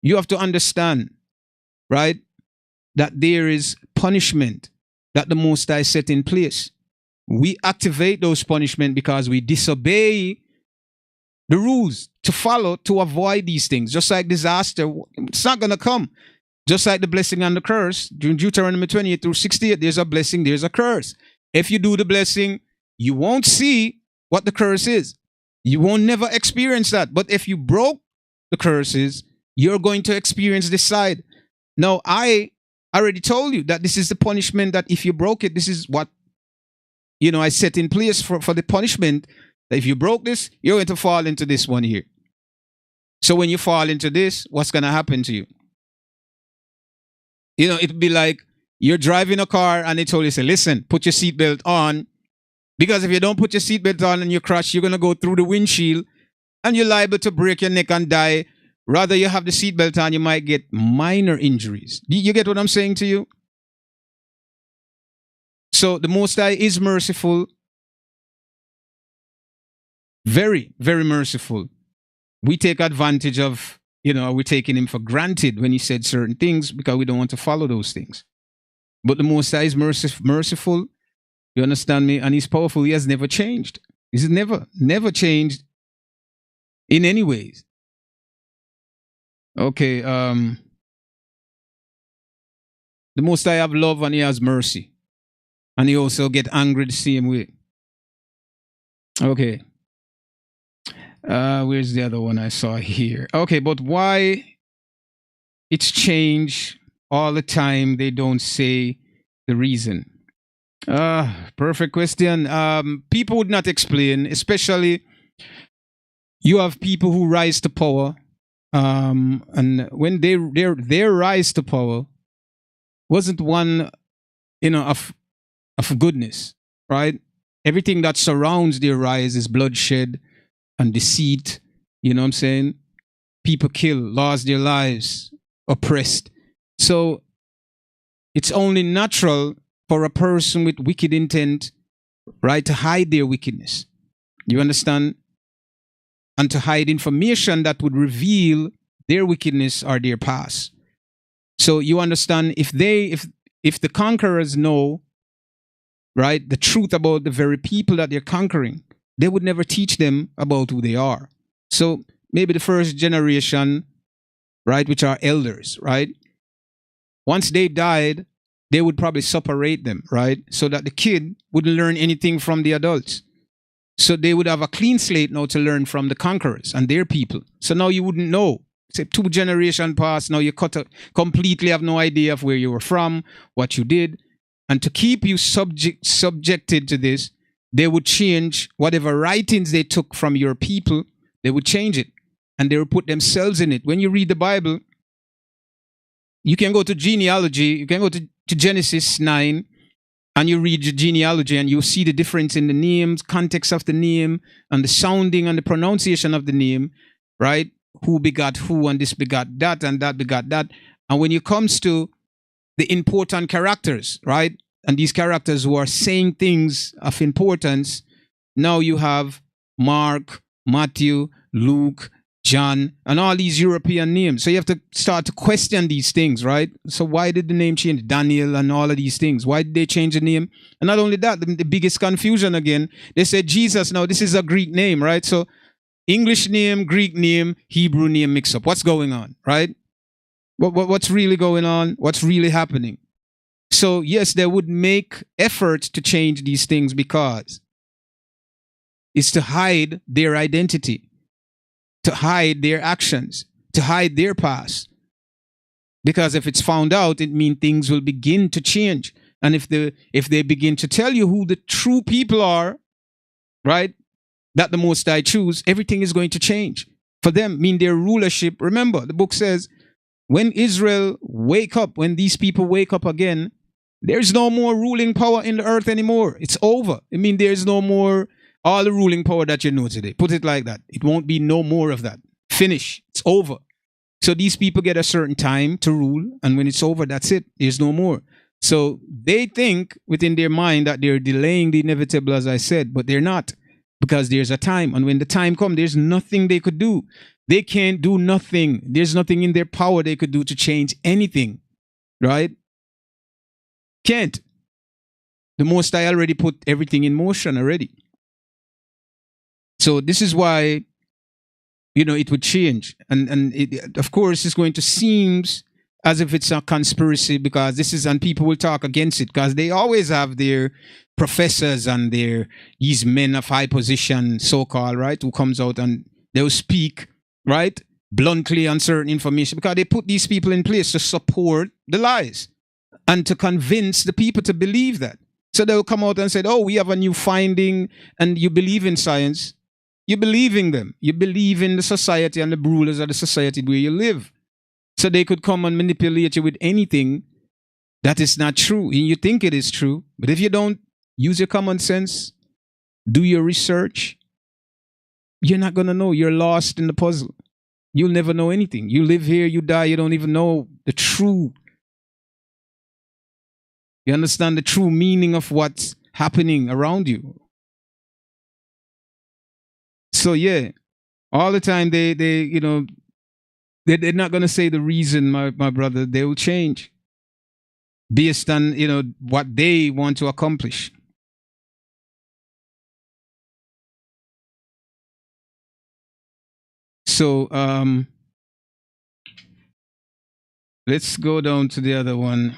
You have to understand, right, that there is punishment that the Most High set in place. We activate those punishments because we disobey the rules to follow to avoid these things. Just like disaster, it's not going to come. Just like the blessing and the curse. During Deuteronomy 28 through 68, there's a blessing, there's a curse. If you do the blessing, you won't see what the curse is. You won't never experience that. But if you broke the curses, you're going to experience this side. Now, I already told you that this is the punishment that if you broke it, this is what I set in place for the punishment. That if you broke this, you're going to fall into this one here. So when you fall into this, what's going to happen to you? It'd be like you're driving a car and they told you, say, listen, put your seatbelt on. Because if you don't put your seatbelt on and you crash, you're going to go through the windshield and you're liable to break your neck and die. Rather, you have the seatbelt on, you might get minor injuries. You get what I'm saying to you? So the Most High is merciful. Very, very merciful. we take advantage of, we're taking him for granted when he said certain things because we don't want to follow those things. But the Most High is merciful. You understand me? And he's powerful. He has never changed. He's never changed in any ways. Okay. The Most High have love and he has mercy. And he also get angry the same way. Okay. Where's the other one I saw here? Okay, but why it's changed all the time? They don't say the reason. Perfect question. People would not explain, especially you have people who rise to power. And when their rise to power wasn't one, of goodness, right? Everything that surrounds their rise is bloodshed and deceit. You know what I'm saying? People kill, lost their lives, oppressed. So it's only natural for a person with wicked intent, right, to hide their wickedness. You understand? And to hide information that would reveal their wickedness or their past. So you understand, if the conquerors know, right, the truth about the very people that they're conquering, they would never teach them about who they are. So maybe the first generation, right, which are elders, right, once they died, they would probably separate them, right, so that the kid wouldn't learn anything from the adults. So they would have a clean slate now to learn from the conquerors and their people. So now you wouldn't know. Say 2 generations past, now you completely have no idea of where you were from, what you did. And to keep you subjected to this, they would change whatever writings they took from your people, they would change it. And they would put themselves in it. When you read the Bible, you can go to genealogy, you can go to Genesis 9, and you read the genealogy and you see the difference in the names, context of the name, and the sounding and the pronunciation of the name, right? Who begot who, and this begot that, and that begot that. And when it comes to the important characters, right? And these characters who are saying things of importance, now you have Mark, Matthew, Luke, John, and all these European names. So you have to start to question these things, right? So why did the name change? Daniel and all of these things. Why did they change the name? And not only that, the biggest confusion again, they said Jesus. Now this is a Greek name, right? So English name, Greek name, Hebrew name mix up. What's going on, right? What's really going on? What's really happening? So yes, they would make efforts to change these things because it's to hide their identity, to hide their actions, to hide their past. Because if it's found out, it means things will begin to change. And if they begin to tell you who the true people are, right, that the Most High choose, everything is going to change. For them, mean their rulership. Remember, the book says, when Israel wake up, when these people wake up again, there's no more ruling power in the earth anymore. It's over. I mean, there's no more all the ruling power that you know today. Put it like that. It won't be no more of that. Finish. It's over. So these people get a certain time to rule, and when it's over, that's it. There's no more. So they think within their mind that they're delaying the inevitable, as I said, but they're not, because there's a time. And when the time comes, there's nothing they could do. They can't do nothing. There's nothing in their power they could do to change anything, right? Can't. The Most High already put everything in motion already. So this is why, it would change. And it, of course, it's going to seem as if it's a conspiracy, because and people will talk against it, because they always have their professors and these men of high position, so-called, right, who comes out and they'll speak, right, bluntly on certain information, because they put these people in place to support the lies and to convince the people to believe that. So they'll come out and say, oh, we have a new finding, and you believe in science. You believe in them. You believe in the society and the rulers of the society where you live. So they could come and manipulate you with anything that is not true. And you think it is true. But if you don't use your common sense, do your research, you're not going to know. You're lost in the puzzle. You'll never know anything. You live here, you die, you don't even know the true. You understand the true meaning of what's happening around you. So yeah, All the time they you know, they're not going to say the reason, my brother. They will change based on, you know, what they want to accomplish. So let's go down to the other one.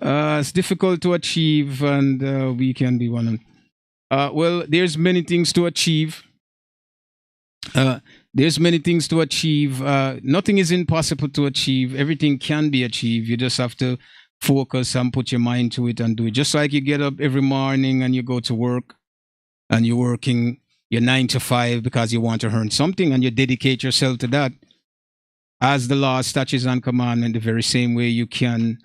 It's difficult to achieve, and we can be one. Well, there's many things to achieve. Uh, there's many things to achieve. Nothing is impossible to achieve. Everything can be achieved. You just have to focus and put your mind to it and do it. Just like you get up every morning and you go to work and you're working your 9 to 5 because you want to earn something and you dedicate yourself to that. As the law, statutes, and commandment, the very same way you can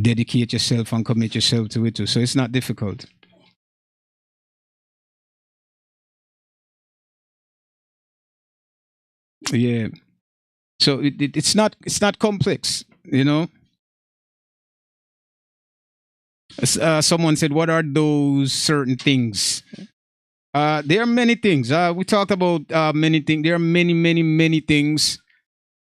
dedicate yourself and commit yourself to it too. So it's not difficult. Yeah. So it's not complex, you know. Someone said, "What are those certain things?" There are many things. We talked about many things. There are many things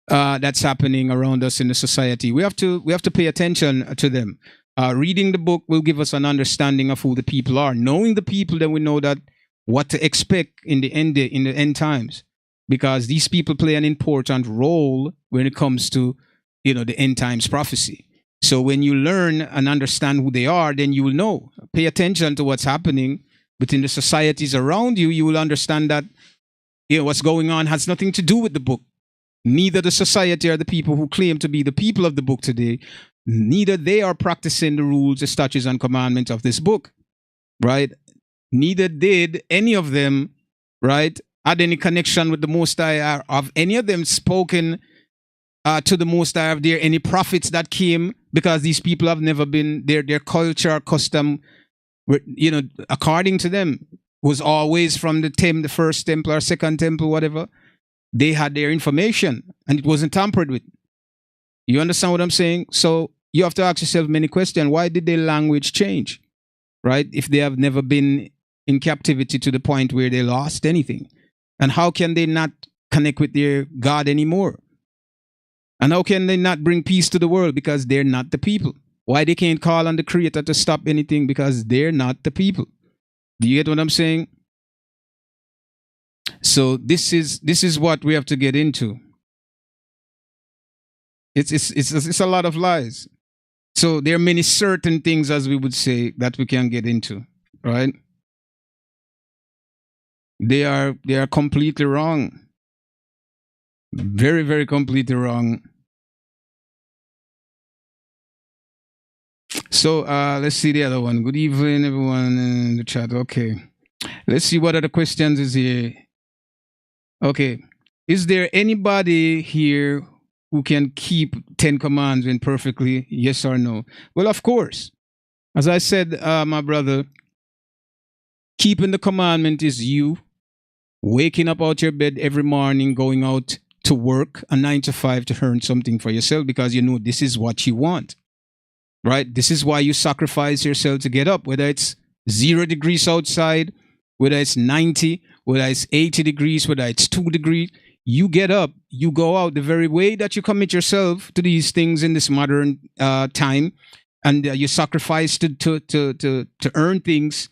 that's happening around us in the society. We have to pay attention to them. Reading the book will give us an understanding of who the people are. Knowing the people, then we know that what to expect in the end times, because these people play an important role when it comes to, you know, the end times prophecy. So when you learn and understand who they are, then you will know. Pay attention to what's happening within the societies around you. You will understand that, you know, what's going on has nothing to do with the book. Neither the society or the people who claim to be the people of the book today, neither they are practicing the rules, the statutes, and commandments of this book, right? Neither did any of them, right, had any connection with the Most High. Of any of them spoken to the Most High? Are there any prophets that came? Because these people have never been, their culture, custom, you know, according to them, was always from the first temple or second temple, whatever. They had their information and it wasn't tampered with. You understand what I'm saying? So you have to ask yourself many questions. Why did their language change? Right? If they have never been in captivity to the point where they lost anything. And how can they not connect with their God anymore? And how can they not bring peace to the world? Because they're not the people. Why they can't call on the Creator to stop anything? Because they're not the people. Do you get what I'm saying? So this is what we have to get into. It's a lot of lies. So there are many certain things, as we would say, that we can get into, right? They are completely wrong. Very, very completely wrong. So let's see the other one. Good evening, everyone in the chat. Okay. Let's see what other questions is here. Okay. Is there anybody here who can keep 10 commandments perfectly? Yes or no? Well, of course. As I said, my brother, keeping the commandment is you waking up out your bed every morning, going out to work a 9 to 5 to earn something for yourself because you know this is what you want, right? This is why you sacrifice yourself to get up, whether it's 0 degrees outside, whether it's 90, whether it's 80 degrees, whether it's 2 degrees. You get up, you go out the very way that you commit yourself to these things in this modern time, and you sacrifice to earn things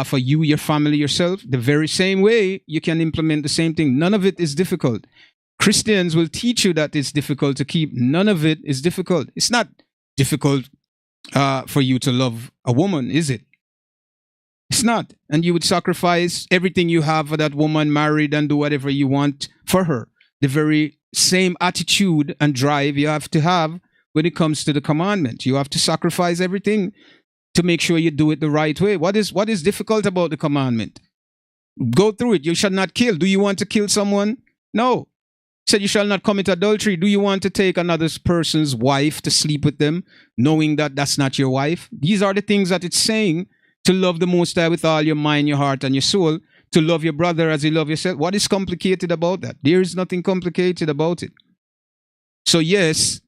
for you, your family, yourself. The very same way you can implement the same thing. None of it is difficult. Christians will teach you that it's difficult to keep. None of it is difficult. It's not difficult for you to love a woman, is it? It's not. And you would sacrifice everything you have for that woman, married, and do whatever you want for her. The very same attitude and drive you have to have when it comes to the commandment. You have to sacrifice everything to make sure you do it the right way. What is difficult about the commandment? Go through it. You shall not kill. Do you want to kill someone? No. Said you shall not commit adultery. Do you want to take another person's wife to sleep with them, knowing that that's not your wife? These are the things that it's saying. To love the Most High with all your mind, your heart, and your soul. To love your brother as you love yourself. What is complicated about that? There is nothing complicated about it. So yes,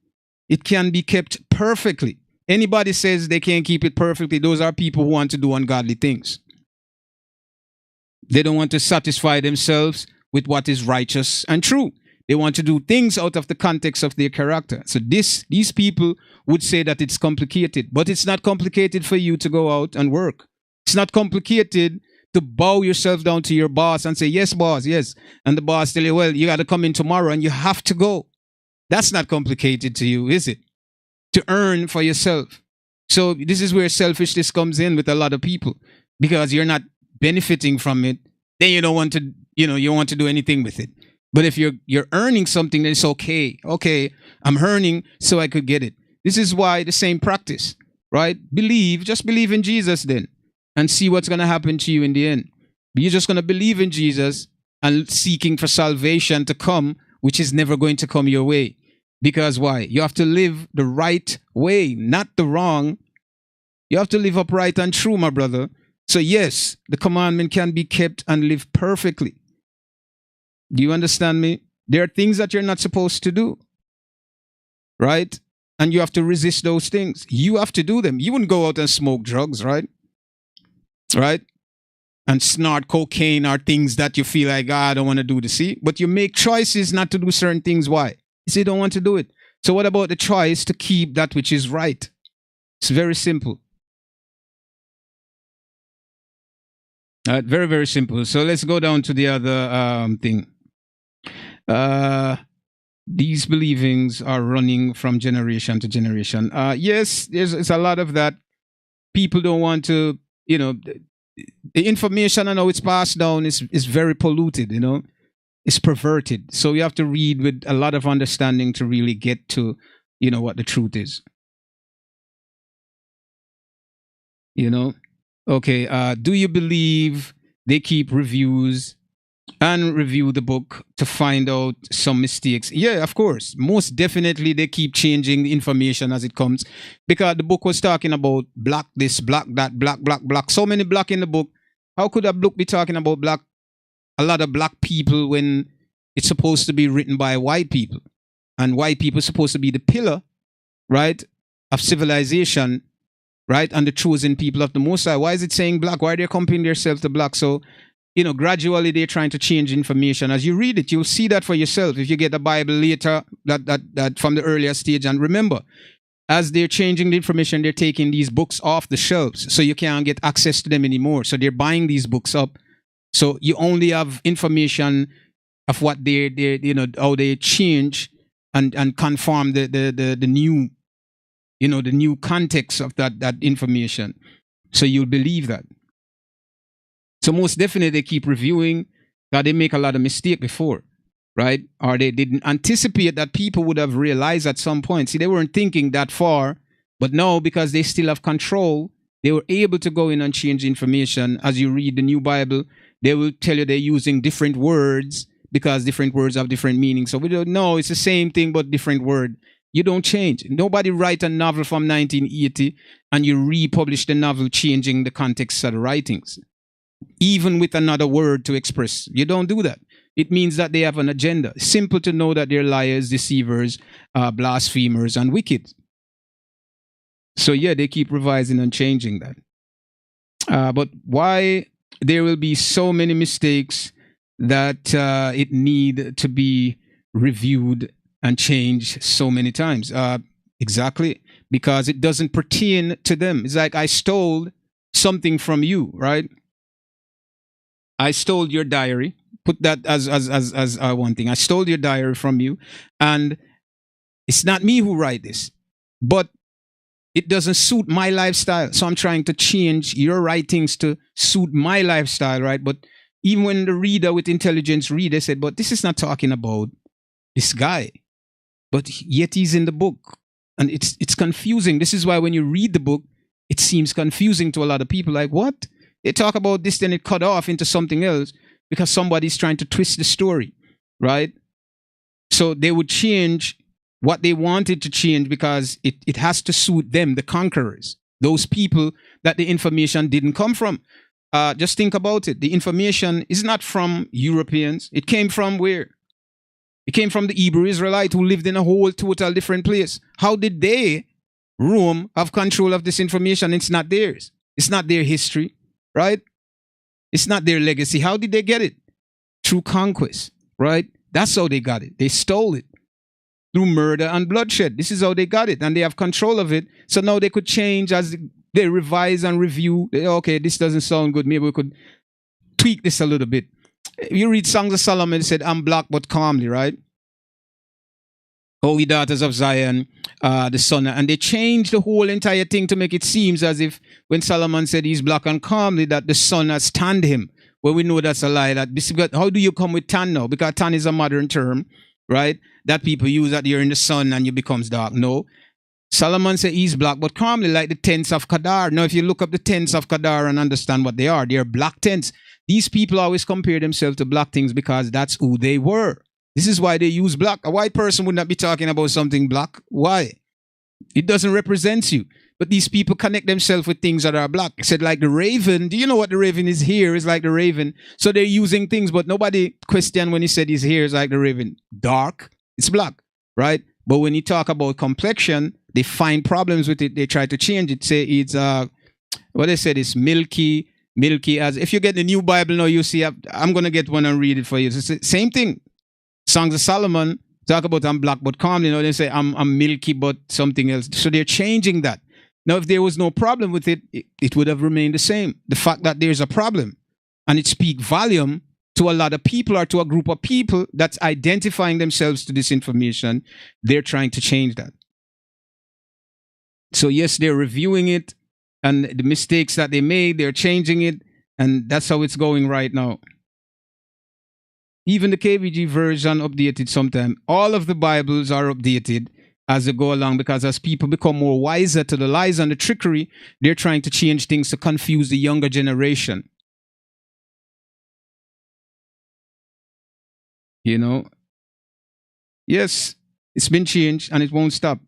it can be kept perfectly. Anybody says they can't keep it perfectly, those are people who want to do ungodly things. They don't want to satisfy themselves with what is righteous and true. They want to do things out of the context of their character. So these people would say that it's complicated, but it's not complicated for you to go out and work. It's not complicated to bow yourself down to your boss and say, yes, boss, yes. And the boss tell you, well, you got to come in tomorrow and you have to go. That's not complicated to you, is it? To earn for yourself. So this is where selfishness comes in with a lot of people, because you're not benefiting from it. Then you don't want to, you don't want to do anything with it. But if you're earning something, then it's okay. Okay, I'm earning so I could get it. This is why the same practice, right? Just believe in Jesus then, and see what's going to happen to you in the end. You're just going to believe in Jesus and seeking for salvation to come, which is never going to come your way. Because why? You have to live the right way, not the wrong. You have to live upright and true, my brother. So yes, the commandment can be kept and live perfectly. Do you understand me? There are things that you're not supposed to do, right? And you have to resist those things. You have to do them. You wouldn't go out and smoke drugs, right? Right? And snort cocaine or things that you feel like, I don't want to do this. See? But you make choices not to do certain things. Why? Because you don't want to do it. So what about the choice to keep that which is right? It's very simple. Very, very simple. So let's go down to the other thing. These believings are running from generation to generation. Yes, there's a lot of that. People don't want to, the information and how it's passed down is very polluted, it's perverted. So you have to read with a lot of understanding to really get to, what the truth is. Okay, do you believe they keep reviews and review the book to find out some mistakes? Yeah, of course. Most definitely they keep changing the information as it comes, because the book was talking about black this, black that, black. So many black in the book. How could a book be talking about a lot of black people when it's supposed to be written by white people? And white people are supposed to be the pillar, right, of civilization, right, and the chosen people of the Most High. Why is it saying black? Why are they comparing themselves to black? So, gradually they're trying to change information. As you read it, you'll see that for yourself. If you get the Bible later, that from the earlier stage, and remember, as they're changing the information, they're taking these books off the shelves, so you can't get access to them anymore. So they're buying these books up. So you only have information of what they how they change and conform the new, the new context of that information. So you'll believe that. So most definitely they keep reviewing that they make a lot of mistake before, right? Or they didn't anticipate that people would have realized at some point. See, they weren't thinking that far, but now because they still have control, they were able to go in and change information. As you read the New Bible, they will tell you they're using different words because different words have different meanings. So we don't know, it's the same thing but different word. You don't change. Nobody write a novel from 1980 and you republish the novel changing the context of the writings, even with another word to express. You don't do that. It means that they have an agenda. Simple to know that they're liars, deceivers, blasphemers, and wicked. So yeah, they keep revising and changing that. But why there will be so many mistakes that it need to be reviewed and changed so many times? Exactly, because it doesn't pertain to them. It's like I stole something from you, right? I stole your diary. Put that as one thing. I stole your diary from you, and it's not me who write this, but it doesn't suit my lifestyle. So I'm trying to change your writings to suit my lifestyle, right? But even when the reader with intelligence read, they said, but this is not talking about this guy, but yet he's in the book, and it's confusing. This is why when you read the book, it seems confusing to a lot of people. Like, what? They talk about this, then it cut off into something else because somebody's trying to twist the story, right? So they would change what they wanted to change because it has to suit them, the conquerors, those people that the information didn't come from. Just think about it. The information is not from Europeans. It came from where? It came from the Hebrew Israelite who lived in a whole total different place. How did they, Rome, have control of this information? It's not theirs. It's not their history, right? It's not their legacy. How did they get it? Through conquest, right? That's how they got it. They stole it through murder and bloodshed. This is how they got it, and they have control of it. So now they could change as they revise and review. Okay, this doesn't sound good. Maybe we could tweak this a little bit. You read Songs of Solomon, it said, I'm black but calmly, right? Oh, we daughters of Zion, the son. And they changed the whole entire thing to make it seem as if when Solomon said he's black and calmly, that the sun has tanned him. Well, we know that's a lie. How do you come with tan now? Because tan is a modern term, right? That people use that you're in the sun and you becomes dark. No. Solomon said he's black but calmly, like the tents of Kedar. Now, if you look up the tents of Kedar and understand what they are black tents. These people always compare themselves to black things because that's who they were. This is why they use black. A white person would not be talking about something black. Why? It doesn't represent you. But these people connect themselves with things that are black. I said like the raven. Do you know what the raven is here? Is like the raven. So they're using things, but nobody questioned when he said his hair is like the raven. Dark, it's black, right? But when you talk about complexion, they find problems with it. They try to change it. Say it's what they said is milky as. If you get the new Bible now, you see I'm gonna get one and read it for you. It's the same thing. Songs of Solomon talk about I'm black but calm. You know, they say I'm milky but something else. So they're changing that. Now, if there was no problem with it, it would have remained the same. The fact that there's a problem and it speaks volume to a lot of people or to a group of people that's identifying themselves to this information, they're trying to change that. So yes, they're reviewing it and the mistakes that they made, they're changing it. And that's how it's going right now. Even the KBG version updated sometime. All of the Bibles are updated as they go along because as people become more wiser to the lies and the trickery, they're trying to change things to confuse the younger generation. You know? Yes, it's been changed and it won't stop.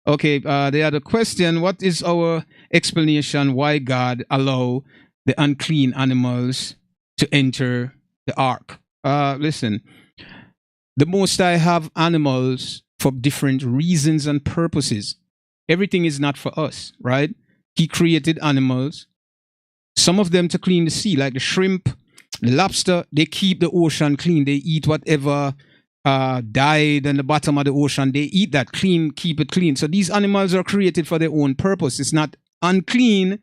Okay, they had a question. What is our explanation why God allow the unclean animals to enter the ark? Listen, the Most High have animals for different reasons and purposes. Everything is not for us, right? He created animals, some of them to clean the sea, like the shrimp, the lobster. They keep the ocean clean. They eat whatever died in the bottom of the ocean. They eat that clean, keep it clean. So these animals are created for their own purpose. It's not unclean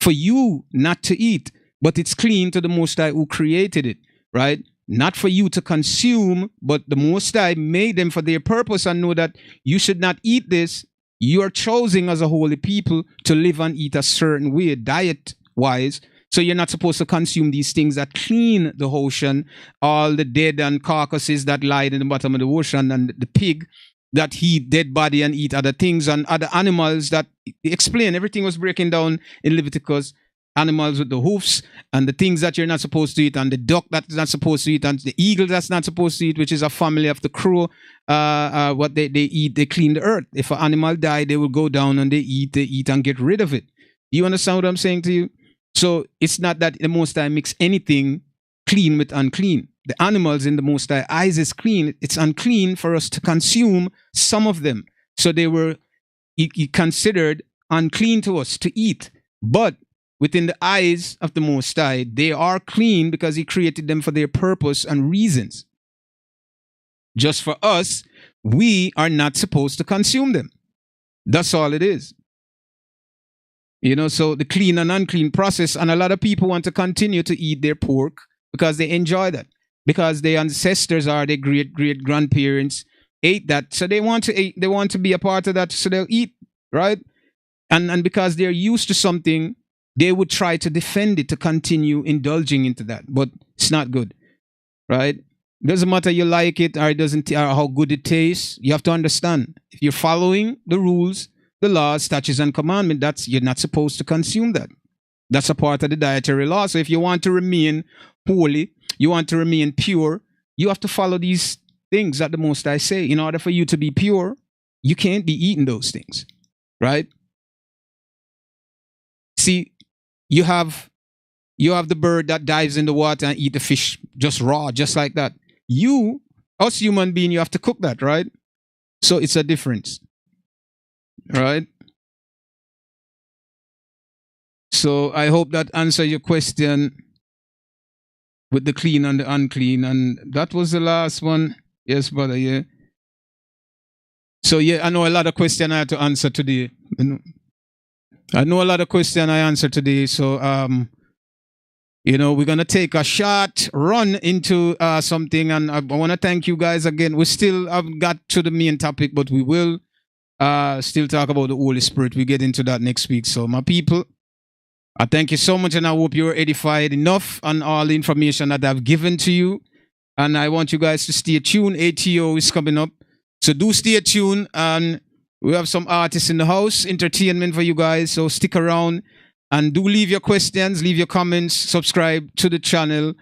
for you not to eat, but it's clean to the Most High who created it, right? Not for you to consume, but the Most High made them for their purpose and know that you should not eat this. You are chosen as a holy people to live and eat a certain way, diet-wise. So you're not supposed to consume these things that clean the ocean, all the dead and carcasses that lied in the bottom of the ocean, and the pig that eat dead body and eat other things and other animals that explain. Everything was breaking down in Leviticus. Animals with the hoofs and the things that you're not supposed to eat, and the duck that's not supposed to eat, and the eagle that's not supposed to eat, which is a family of the crow. What they eat, they clean the earth. If an animal died, they will go down and they eat and get rid of it. You understand what I'm saying to you? So it's not that the Most High mix anything clean with unclean. The animals in the Most High eyes is clean. It's unclean for us to consume some of them. So they were considered unclean to us to eat. But within the eyes of the Most High, they are clean because He created them for their purpose and reasons. Just for us, we are not supposed to consume them. That's all it is. You know, so the clean and unclean process, and a lot of people want to continue to eat their pork because they enjoy that, because their ancestors or their great grandparents ate that, so they want to eat, they want to be a part of that, so they'll eat, right? And because they're used to something, they would try to defend it to continue indulging into that, but it's not good, right? It doesn't matter you like it or it doesn't, or how good it tastes. You have to understand, if you're following the rules, the laws, statutes, and commandments, that's, you're not supposed to consume that. That's a part of the dietary law. So if you want to remain holy, you want to remain pure, you have to follow these things that the Most High say. In order for you to be pure, you can't be eating those things, right? See, you have the bird that dives in the water and eat the fish just raw, just like that. You, us human being, you have to cook that, right? So it's a difference, right? So I hope that answers your question. with the clean and the unclean. And that was the last one. Yes, brother, yeah. So yeah, I know a lot of questions I had to answer today. I know a lot of questions I answered today. So we're gonna take a short run into something, and I want to thank you guys again. We still haven't got to the main topic, but we will still talk about the Holy Spirit. We get into that next week. So my people, I thank you so much, and I hope you're edified enough on all the information that I've given to you. And I want you guys to stay tuned. ATO is coming up, so do stay tuned. And we have some artists in the house, entertainment for you guys. So stick around. And do leave your questions, leave your comments, subscribe to the channel,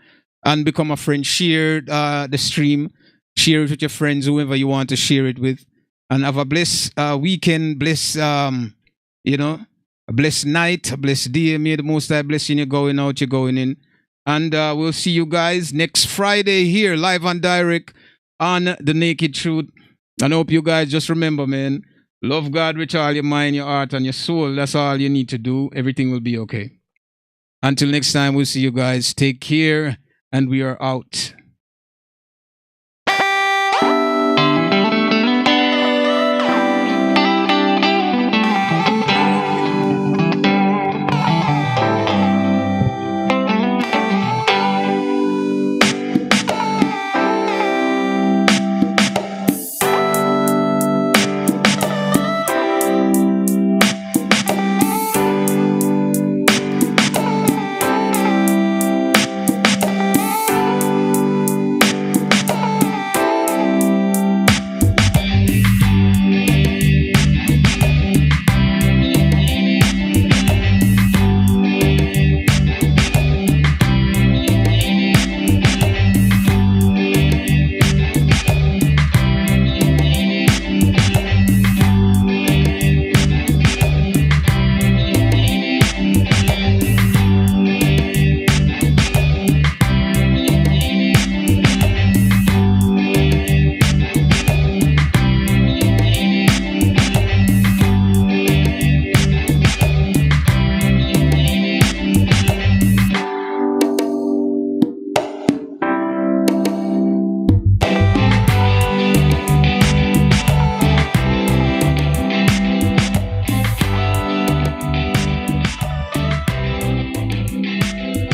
and become a friend. Share the stream, share it with your friends, whoever you want to share it with. And have a blessed weekend, a blessed night, a blessed day. May the Most High bless you. You're going out, you're going in. And we'll see you guys next Friday here, live and direct on The Naked Truth. And I hope you guys just remember, man, love God with all your mind, your heart, and your soul. That's all you need to do. Everything will be okay. Until next time, we'll see you guys. Take care, and we are out.